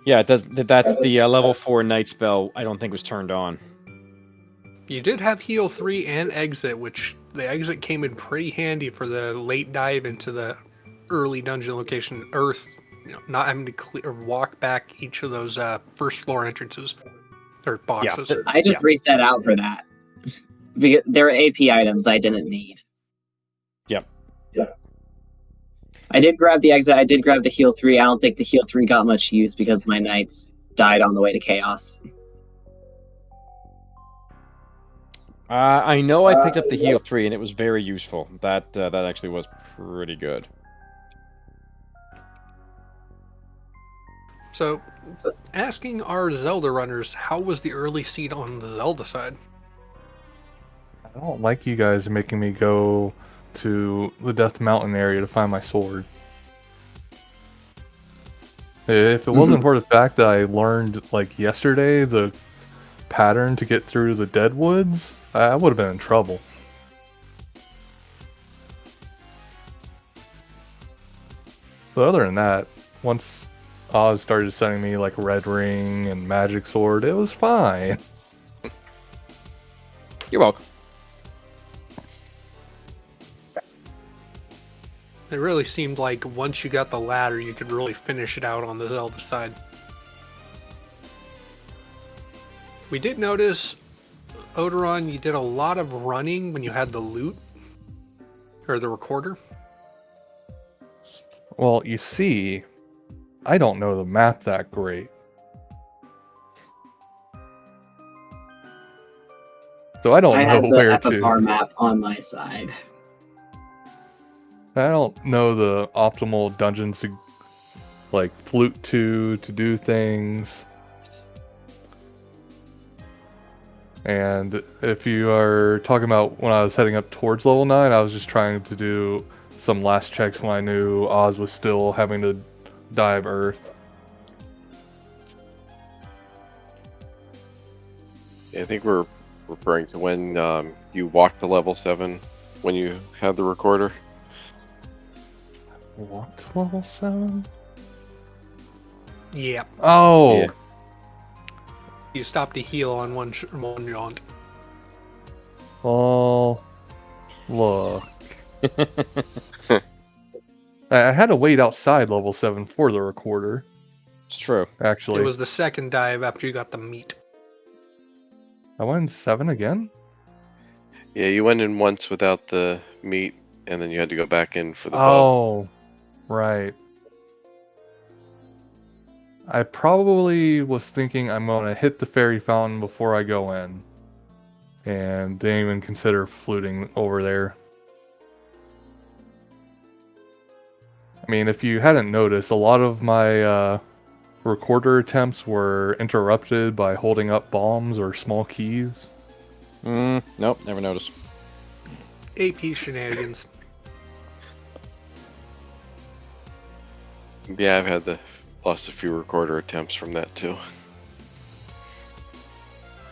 Yeah, it does. That's the level 4 night spell. I don't think was turned on.
You did have heal 3 and exit, which the exit came in pretty handy for the late dive into the early dungeon location, Earth. Not having to clear, walk back each of those first floor entrances or boxes.
I just reset out for that. Because there are AP items I didn't need.
Yep.
I did grab the exit, I did grab the heal 3. I don't think the heal 3 got much use because my knights died on the way to chaos.
I know I picked up the heal 3 and it was very useful. That actually was pretty good.
So, asking our Zelda runners, how was the early seed on the Zelda side?
I don't like you guys making me go to the Death Mountain area to find my sword. If it wasn't for the fact that I learned, like, yesterday, the pattern to get through the Deadwoods, I would have been in trouble. But other than that, once Oz started sending me, like, Red Ring and Magic Sword, it was fine.
You're welcome.
It really seemed like once you got the ladder, you could really finish it out on the Zelda side. We did notice, Odoron, you did a lot of running when you had the loot, or the recorder.
Well, you see, I don't know the map that great. So I don't
I
know
had the
where
FFR
to.
map on my side.
I don't know the optimal dungeons to, like, flute to do things. And if you are talking about when I was heading up towards level 9, I was just trying to do some last checks when I knew Oz was still having to dive Earth.
Yeah, I think we're referring to when you walked to level 7 when you had the recorder.
What to level 7?
Yeah.
Oh!
Yeah.
You stopped to heal on one jaunt.
Well, look. I had to wait outside level 7 for the recorder,
It's true.
actually.
It was the second dive after you got the meat.
I went in 7 again?
Yeah, you went in once without the meat, and then you had to go back in for the bow.
Oh, right. I probably was thinking I'm going to hit the fairy fountain before I go in. And didn't even consider fluting over there. I mean, if you hadn't noticed, a lot of my recorder attempts were interrupted by holding up bombs or small keys.
Nope, never noticed.
AP shenanigans.
Yeah, I've had lost a few recorder attempts from that too.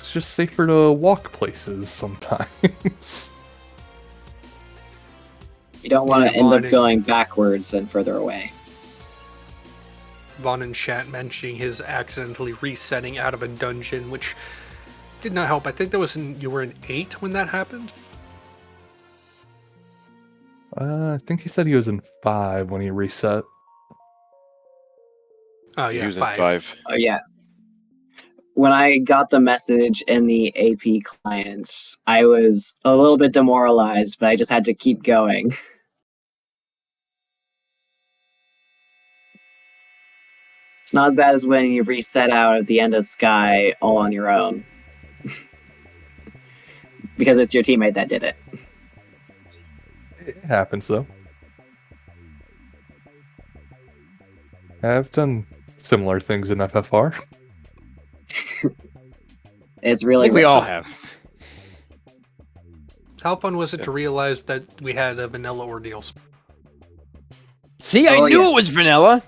It's just safer to walk places sometimes.
You don't want to end up
Morning.
going backwards and further away.
Vaughn and Chat mentioning his accidentally resetting out of a dungeon, which did not help. I think that was you were in 8 when that happened.
I think he said he was in 5 when he reset.
Oh
He
yeah,
was in
5.
5.
Oh yeah. when I got the message in the AP client, I was a little bit demoralized, but I just had to keep going. It's not as bad as when you reset out at the end of Sky all on your own. Because it's your teammate that did it.
It happens though. I've done similar things in FFR.
It's
I
really
think we all
fun.
have.
How fun was it to realize that we had vanilla ordeals?
See, I
Oh,
knew
yes.
it was vanilla.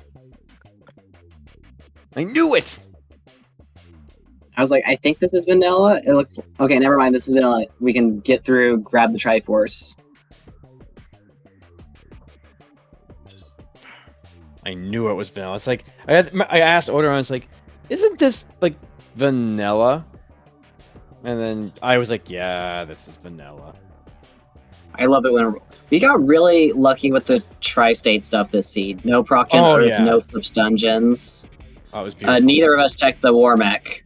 I knew it.
I was like, I think this is vanilla. It looks okay. Never mind. This is vanilla. We can get through. Grab the Triforce.
I knew it was vanilla. It's like I asked Odoron, it's like, isn't this like vanilla? And then I was like, yeah, this is vanilla.
I love it when we got really lucky with the tri-state stuff this seed. No proc gen
Oh,
Earth,
yeah.
no flips dungeons.
Oh, it was beautiful.
Neither of us checked the war mech.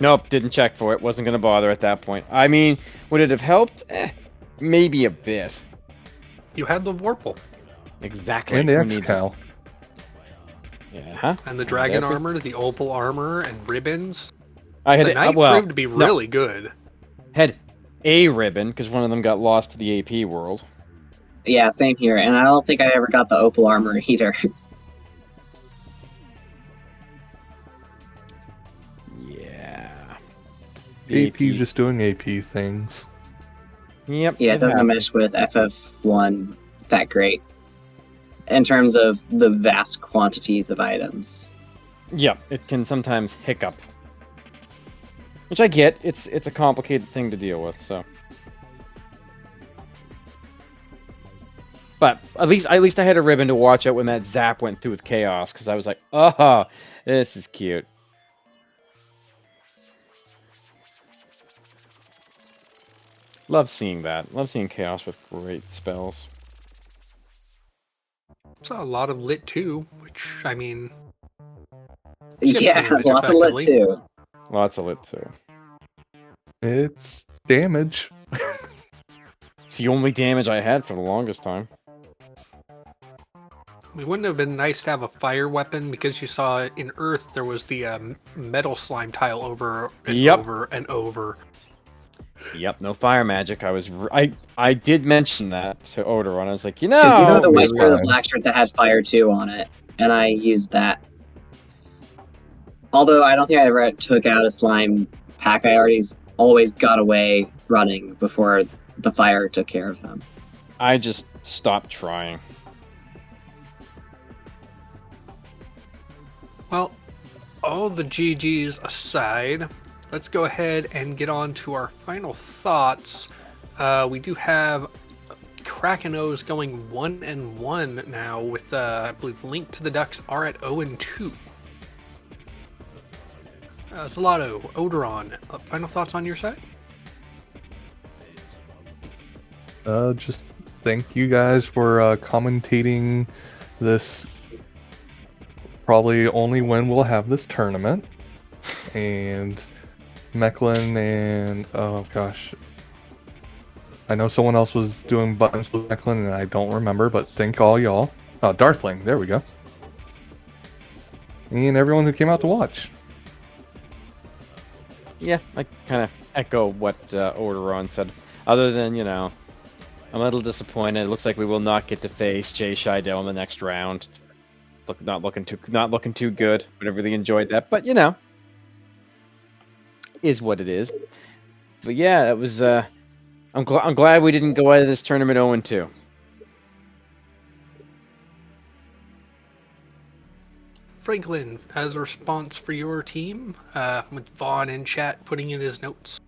Nope, didn't check for it. Wasn't gonna bother at that point. I mean, would it have helped? Maybe a bit.
You had the Vorpal
Exactly.
And the
Who needs it?
X-Cal.
Yeah, huh?
and the dragon
every-
armor, the opal armor, and ribbons.
I had
The knight
well,
proved to be
no,
really good.
had a ribbon because one of them got lost to the AP world.
Yeah, same here. And I don't think I ever got the opal armor either.
Yeah.
AP just doing AP things.
Yep.
Yeah, it doesn't
happens.
mesh with FF1 that great in terms of the vast quantities of items.
Yeah, it can sometimes hiccup. Which I get. It's a complicated thing to deal with, so. But at least I had a ribbon to watch out when that zap went through with chaos, because I was like, oh, this is cute. Love seeing that. Love seeing chaos with great spells.
Saw a lot of lit too, which I mean,
Yeah,
damage
lots of lit
effectively.
too.
Lots of lit too.
It's damage.
It's the only damage I had for the longest time.
it wouldn't have been nice to have a fire weapon because you saw in Earth there was the metal slime tile over and
Yep.
over and over.
Yep, no fire magic. I did mention that to Odoron. I was like, you know,
It's either the
Oh,
white
you're
shirt or the
fine.
black shirt that had fire 2 on it, and I used that. Although I don't think I ever took out a slime pack, I always got away running before the fire took care of them.
I just stopped trying.
Well, all the GGs aside, let's go ahead and get on to our final thoughts. We do have Kraken O's going 1-1 now with, I believe, Link to the Ducks are at 0-2. Zalato, Odoron, final thoughts on your side?
Just thank you guys for commentating this. Probably only when we'll have this tournament. And Mechlin and oh gosh, I know someone else was doing buttons with Mechlin and I don't remember, but thank all y'all. Oh, Darthling, there we go. And everyone who came out to watch.
Yeah, I kind of echo what Odoron said. Other than, you know, I'm a little disappointed. It looks like we will not get to face Jay Scheidel in the next round. Not looking too good. But I really enjoyed that. But you know, is what it is. But yeah, it was. I'm glad we didn't go out of this tournament 0-2.
Franklin, as a response for your team, with Vaughn in chat putting in his notes.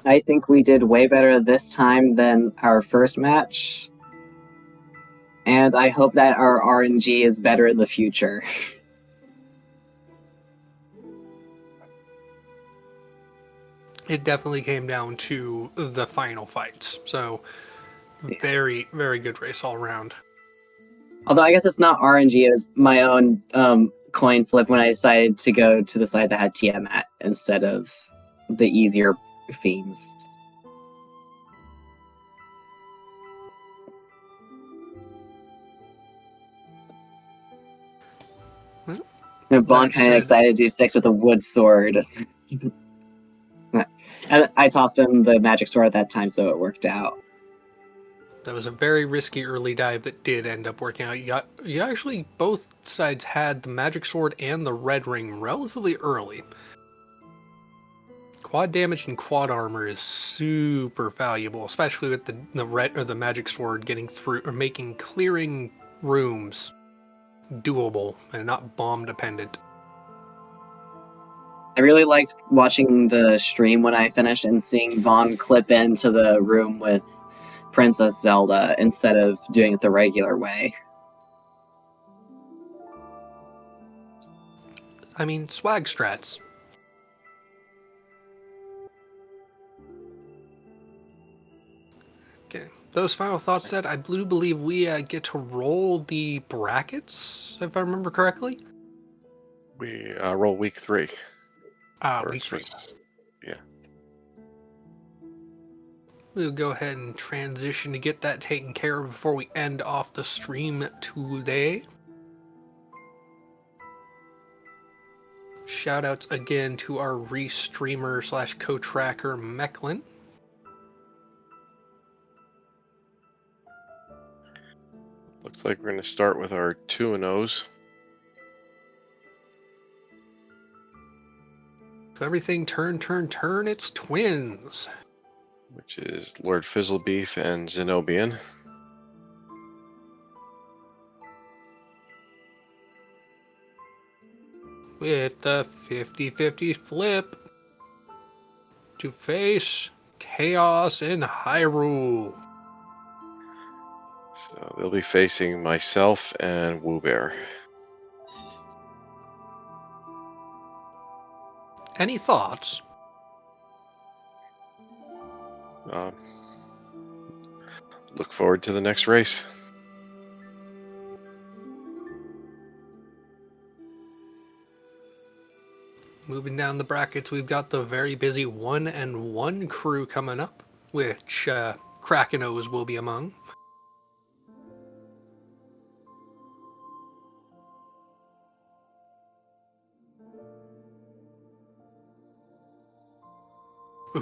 I think we did way better this time than our first match. And I hope that our RNG is better in the future.
It definitely came down to the final fights. So, very, very good race all around.
Although I guess it's not RNG, it was my own coin flip when I decided to go to the side that had Tiamat instead of the easier fiends. And Vaughn
That
kind of
said-
excited to do 6 with a wood sword. I tossed him the magic sword at that time, so it worked out.
That was a very risky early dive that did end up working out. You actually, both sides had the magic sword and the red ring relatively early. Quad damage and quad armor is super valuable, especially with the red or the magic sword getting through or making clearing rooms doable and not bomb dependent.
I really liked watching the stream when I finished and seeing Vaughn clip into the room with Princess Zelda instead of doing it the regular way.
I mean, swag strats. Okay, those final thoughts said, I do believe we get to roll the brackets, if I remember correctly.
We roll week 3.
Week 3.
Yeah.
We'll go ahead and transition to get that taken care of before we end off the stream today. Shoutouts again to our restreamer / co-tracker Mecklin.
Looks like we're going to start with our 2-0s.
So everything turn, it's twins.
Which is Lord Fizzlebeef and Zenobian.
With the 50-50 flip to face Chaos in Hyrule.
So they'll be facing myself and Woo Bear.
Any thoughts?
Look forward to the next race.
Moving down the brackets, we've got the very busy 1-1 crew coming up, which Krakenos will be among.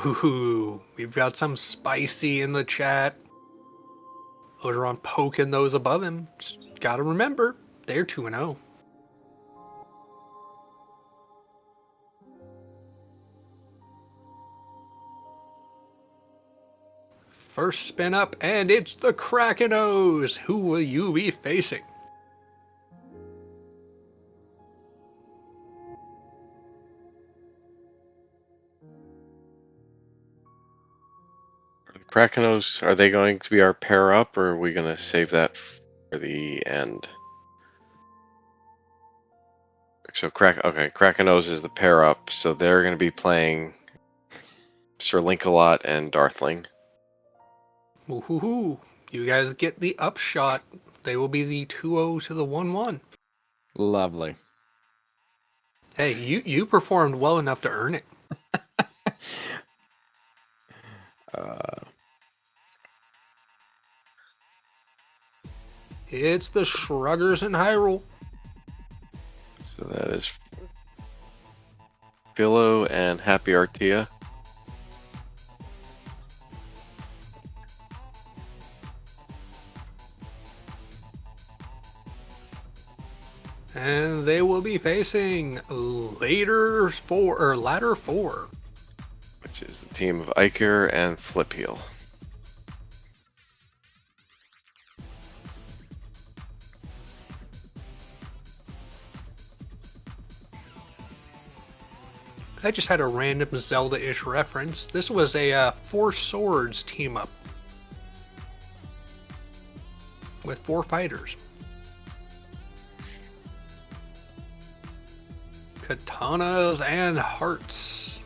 Ooh, we've got some spicy in the chat. Odoron poking those above him. Just gotta remember, they're 2-0. First spin up, and it's the Krakenos. Who will you be facing?
Krakenos, are they going to be our pair up, or are we going to save that for the end? So Krakenos is the pair up, so they're going to be playing Sir Link-a-Lot and Darthling.
Woohoo! You guys get the upshot. They will be the 2-0 to the 1-1.
Lovely.
Hey, you performed well enough to earn it. It's the Shruggers in Hyrule.
So that is Philo and Happy Artia.
And they will be facing Ladder 4.
Which is the team of Iker and Flipheel.
I just had a random Zelda-ish reference. This was a Four Swords team up with 4 fighters. Katanas and hearts.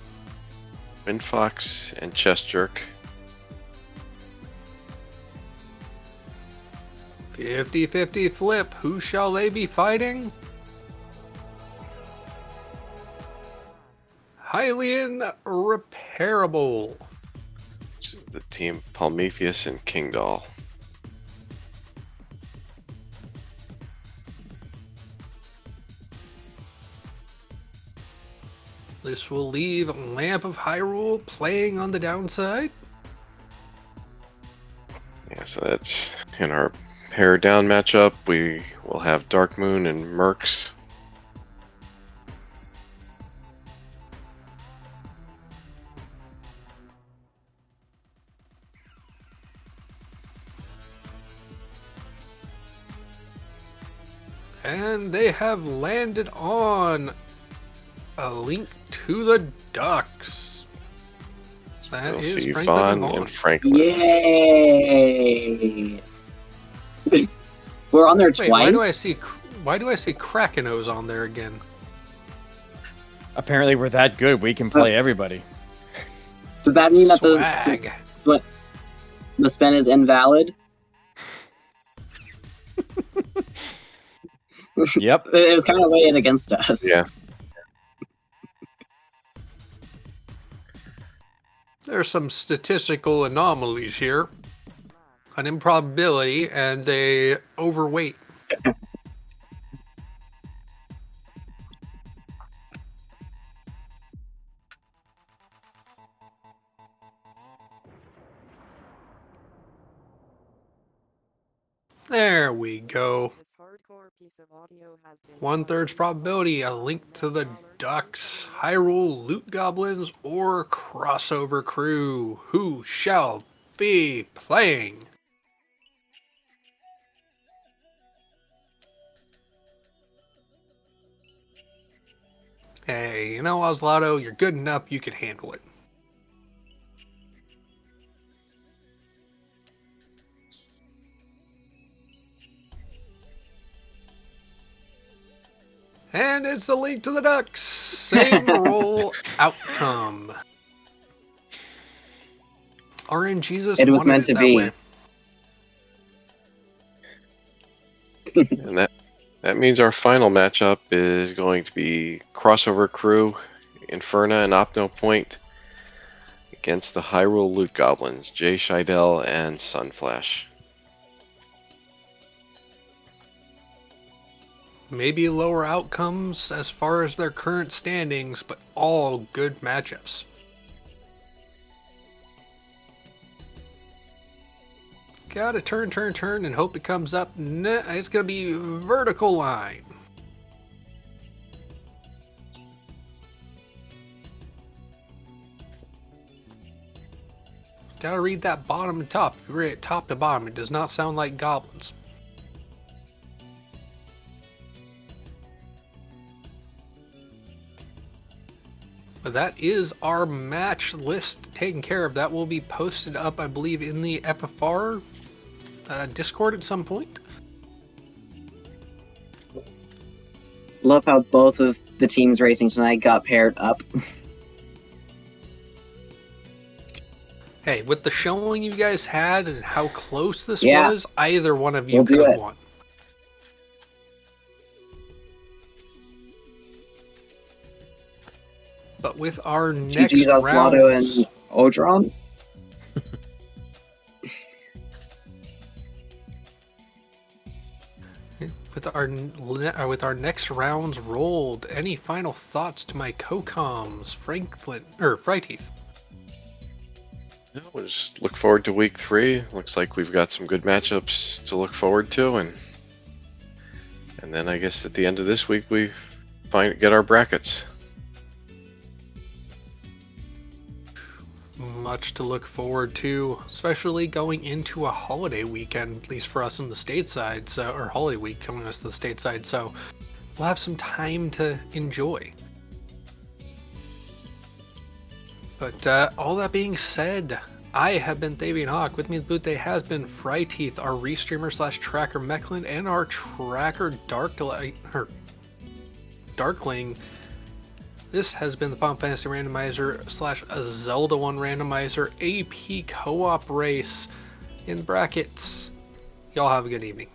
Windfox and Chest Jerk.
50-50 flip. Who shall they be fighting? Hylian Repairable.
Which is the team Prometheus and Kingdoll.
This will leave Lamp of Hyrule playing on the downside.
Yeah, so that's in our pair down matchup. We will have Dark Moon and Mercs.
And they have landed on A Link to the Ducks. That
We'll
is
see
Franklin
Vaughn
and
and Franklin.
Yay! We're on there
Wait,
twice.
why do I see Krakenos on there again?
Apparently, we're that good. We can play everybody.
Does that mean that
Swag.
the spin is invalid?
Yep.
It was kind of weighted against us.
Yeah.
There's some statistical anomalies here. An improbability and a overweight. There we go. 1/3 probability, A Link to the Ducks, Hyrule Loot Goblins, or Crossover Crew. Who shall be playing? Hey, you know, Oslotto, you're good enough, you can handle it. And it's A Link to the Ducks. Same roll outcome. RNGesus
It was
wanted
meant to
that
be.
way.
And that means our final matchup is going to be Crossover Crew, Inferna, and Opno Point against the Hyrule Loot Goblins, Jay Scheidel and Sunflash.
Maybe lower outcomes as far as their current standings, but all good matchups. Gotta turn, and hope it comes up. Nah, it's gonna be vertical line. Gotta read that bottom and top. If you read it top to bottom, it does not sound like goblins. But that is our match list taken care of. That will be posted up, I believe, in the FFR Discord at some point.
Love how both of the teams racing tonight got paired up.
Hey, with the showing you guys had and how close this
Yeah.
was, either one of you
We'll do
could have
it.
won. But with our next
GG's Oslotto
rounds,
and Odron.
with our next rounds rolled, any final thoughts to my co-coms, Franklin or Freiteeth?
Yeah, we'll just look forward to week 3. Looks like we've got some good matchups to look forward to, and then I guess at the end of this week we get our brackets.
Much to look forward to, especially going into a holiday weekend, at least for us on the stateside, or holiday week coming us to the stateside, so we'll have some time to enjoy. But all that being said, I have been Thavian Hawk. With me in the booth today has been Freiteeth, our restreamer / tracker Mechlin, and our tracker Darkling. This has been the Final Fantasy Randomizer / Zelda 1 Randomizer AP co-op race in brackets. Y'all have a good evening.